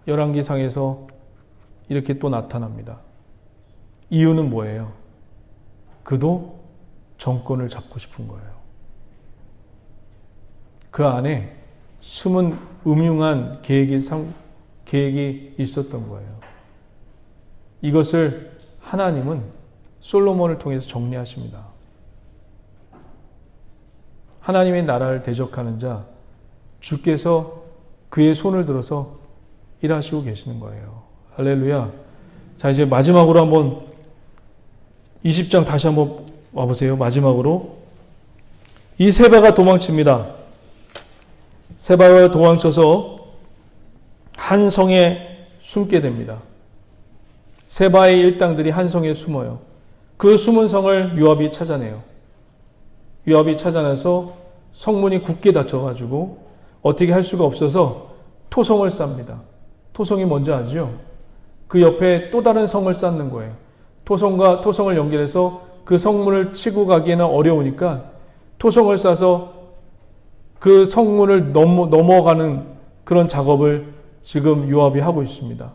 열왕기상에서 이렇게 또 나타납니다. 이유는 뭐예요? 그도 정권을 잡고 싶은 거예요. 그 안에 숨은 음흉한 계획이 있었던 거예요. 이것을 하나님은 솔로몬을 통해서 정리하십니다. 하나님의 나라를 대적하는 자, 주께서 그의 손을 들어서 일하시고 계시는 거예요. 할렐루야. 자, 이제 마지막으로 한번 20장 다시 한번 와보세요. 마지막으로. 이 세바가 도망칩니다. 세바가 도망쳐서 한 성에 숨게 됩니다. 세바의 일당들이 한 성에 숨어요. 그 숨은 성을 요압이 찾아내요. 요압이 찾아내서 성문이 굳게 닫혀가지고 어떻게 할 수가 없어서 토성을 쌉니다. 토성이 뭔지 아죠? 그 옆에 또 다른 성을 쌓는 거예요. 토성과 토성을 연결해서 그 성문을 치고 가기에는 어려우니까 토성을 싸서 그 성문을 넘어가는 그런 작업을 지금 요압이 하고 있습니다.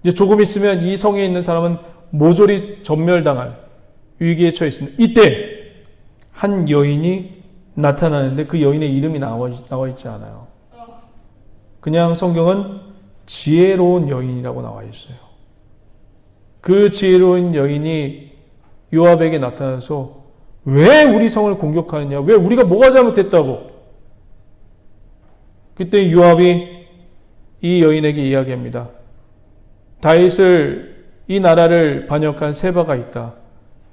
이제 조금 있으면 이 성에 있는 사람은 모조리 전멸당할 위기에 처해 있습니다. 이때 한 여인이 나타나는데 그 여인의 이름이 나와 있지 않아요. 그냥 성경은 지혜로운 여인이라고 나와 있어요. 그 지혜로운 여인이 요압에게 나타나서 왜 우리 성을 공격하느냐? 왜 우리가 뭐가 잘못했다고? 그때 요압이 이 여인에게 이야기합니다. 다윗을 이 나라를 반역한 세바가 있다.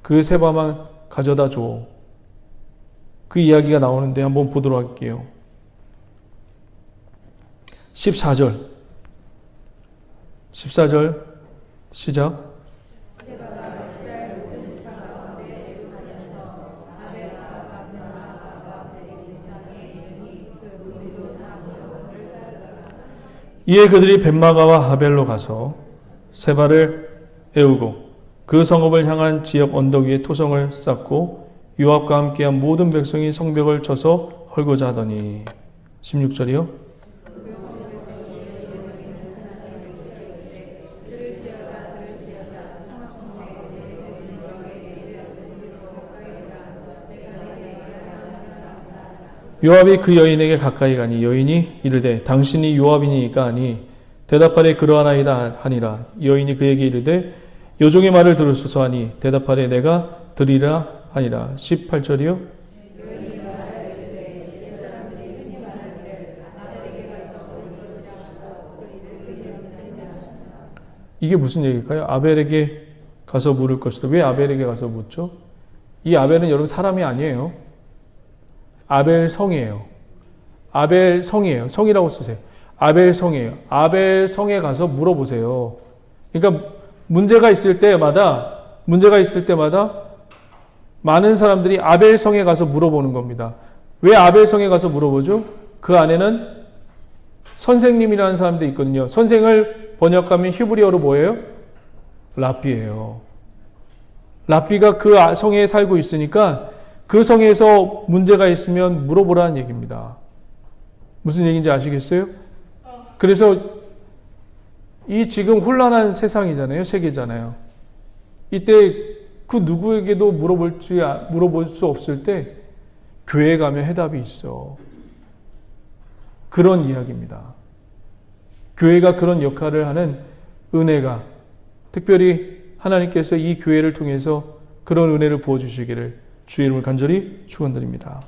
그 세바만 가져다 줘. 그 이야기가 나오는데 한번 보도록 할게요. 14절 시작. 세바가 이스라엘 모든 지파 가운데 이루하면서 아벨과 변화가 베리 땅에 이르니 그 무리도 다 모여 그를 따르더라. 이에 그들이 벳마가와 하벨로 가서 세바를 애우고 그 성읍을 향한 지역 언덕 위에 토성을 쌓고 요압과 함께한 모든 백성이 성벽을 쳐서 헐고자 하더니 16절이요. 요압이 그 여인에게 가까이 가니 여인이 이르되 당신이 요압이니까 하니 대답하되 그러하나이다 하니라. 여인이 그에게 이르되 요종의 말을 들으소서 하니 대답하되 내가 들으리라 하니라. 18절이요. 이게 무슨 얘기일까요? 아벨에게 가서 물을 것이다. 왜 아벨에게 가서 묻죠? 이 아벨은 여러분 사람이 아니에요. 아벨 성이에요. 아벨 성이에요. 성이라고 쓰세요. 아벨 성이에요. 아벨 성에 가서 물어보세요. 그러니까 문제가 있을 때마다 많은 사람들이 아벨 성에 가서 물어보는 겁니다. 왜 아벨 성에 가서 물어보죠? 그 안에는 선생님이라는 사람도 있거든요. 선생을 번역하면 히브리어로 뭐예요? 랍비예요. 랍비가 그 성에 살고 있으니까 그 성에서 문제가 있으면 물어보라는 얘기입니다. 무슨 얘기인지 아시겠어요? 그래서 이 지금 혼란한 세상이잖아요. 세계잖아요. 이때 그 누구에게도 물어볼 수 없을 때 교회에 가면 해답이 있어. 그런 이야기입니다. 교회가 그런 역할을 하는 은혜가 특별히 하나님께서 이 교회를 통해서 그런 은혜를 부어주시기를 주의 이름을 간절히 축원드립니다.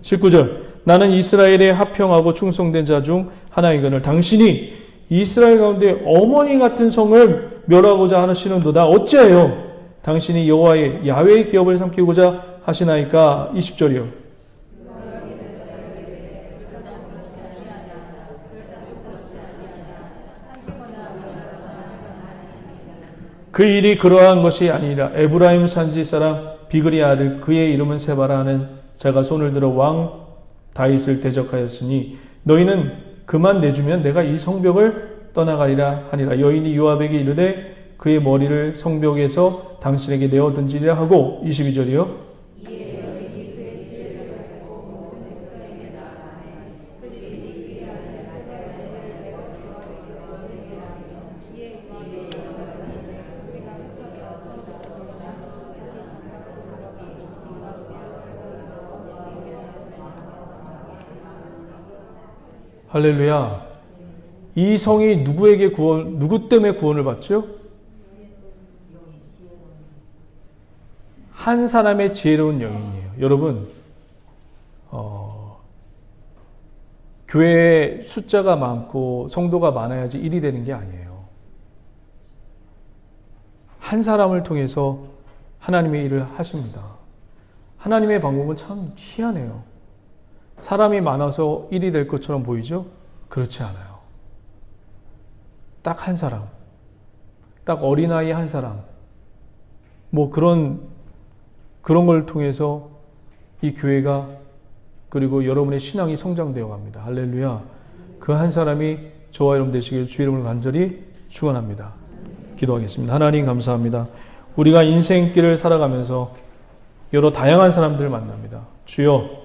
19절 나는 이스라엘에 합평하고 충성된 자 중 하나이거늘 당신이 이스라엘 가운데 어머니 같은 성을 멸하고자 하시는도다. 어찌하여 당신이 여호와의 야훼의 기업을 삼키고자 하시나이까. 20절이요. 그 일이 그러한 것이 아니라 에브라임 산지 사람 비그리 아들 그의 이름은 세바라 하는 자가 손을 들어 왕 다윗을 대적하였으니 너희는 그만 내주면 내가 이 성벽을 떠나가리라 하니라. 여인이 요압에게 이르되 그의 머리를 성벽에서 당신에게 내어 던지리라 하고. 22절이요. 할렐루야. 이 성이 누구 때문에 구원을 받죠? 한 사람의 지혜로운 여인이에요. 여러분, 교회에 숫자가 많고 성도가 많아야지 일이 되는 게 아니에요. 한 사람을 통해서 하나님의 일을 하십니다. 하나님의 방법은 참 희한해요. 사람이 많아서 일이 될 것처럼 보이죠? 그렇지 않아요. 딱 한 사람, 딱 어린아이 한 사람, 뭐 그런 걸 통해서 이 교회가 그리고 여러분의 신앙이 성장되어 갑니다. 할렐루야. 그 한 사람이 저와 여러분 되시길 주 이름을 간절히 축원합니다. 기도하겠습니다. 하나님 감사합니다. 우리가 인생길을 살아가면서 여러 다양한 사람들을 만납니다. 주여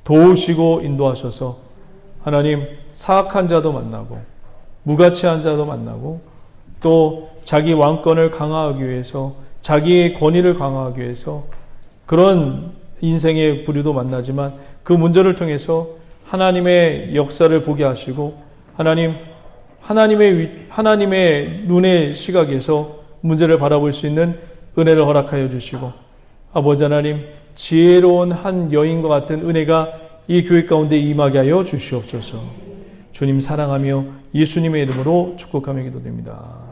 도우시고 인도하셔서 하나님 사악한 자도 만나고 무가치한 자도 만나고 또 자기 왕권을 강화하기 위해서 자기의 권위를 강화하기 위해서 그런 인생의 부류도 만나지만 그 문제를 통해서 하나님의 역사를 보게 하시고 하나님의 눈의 시각에서 문제를 바라볼 수 있는 은혜를 허락하여 주시고 아버지 하나님 지혜로운 한 여인과 같은 은혜가 이 교회 가운데 임하게 하여 주시옵소서. 주님 사랑하며 예수님의 이름으로 축복하며 기도드립니다.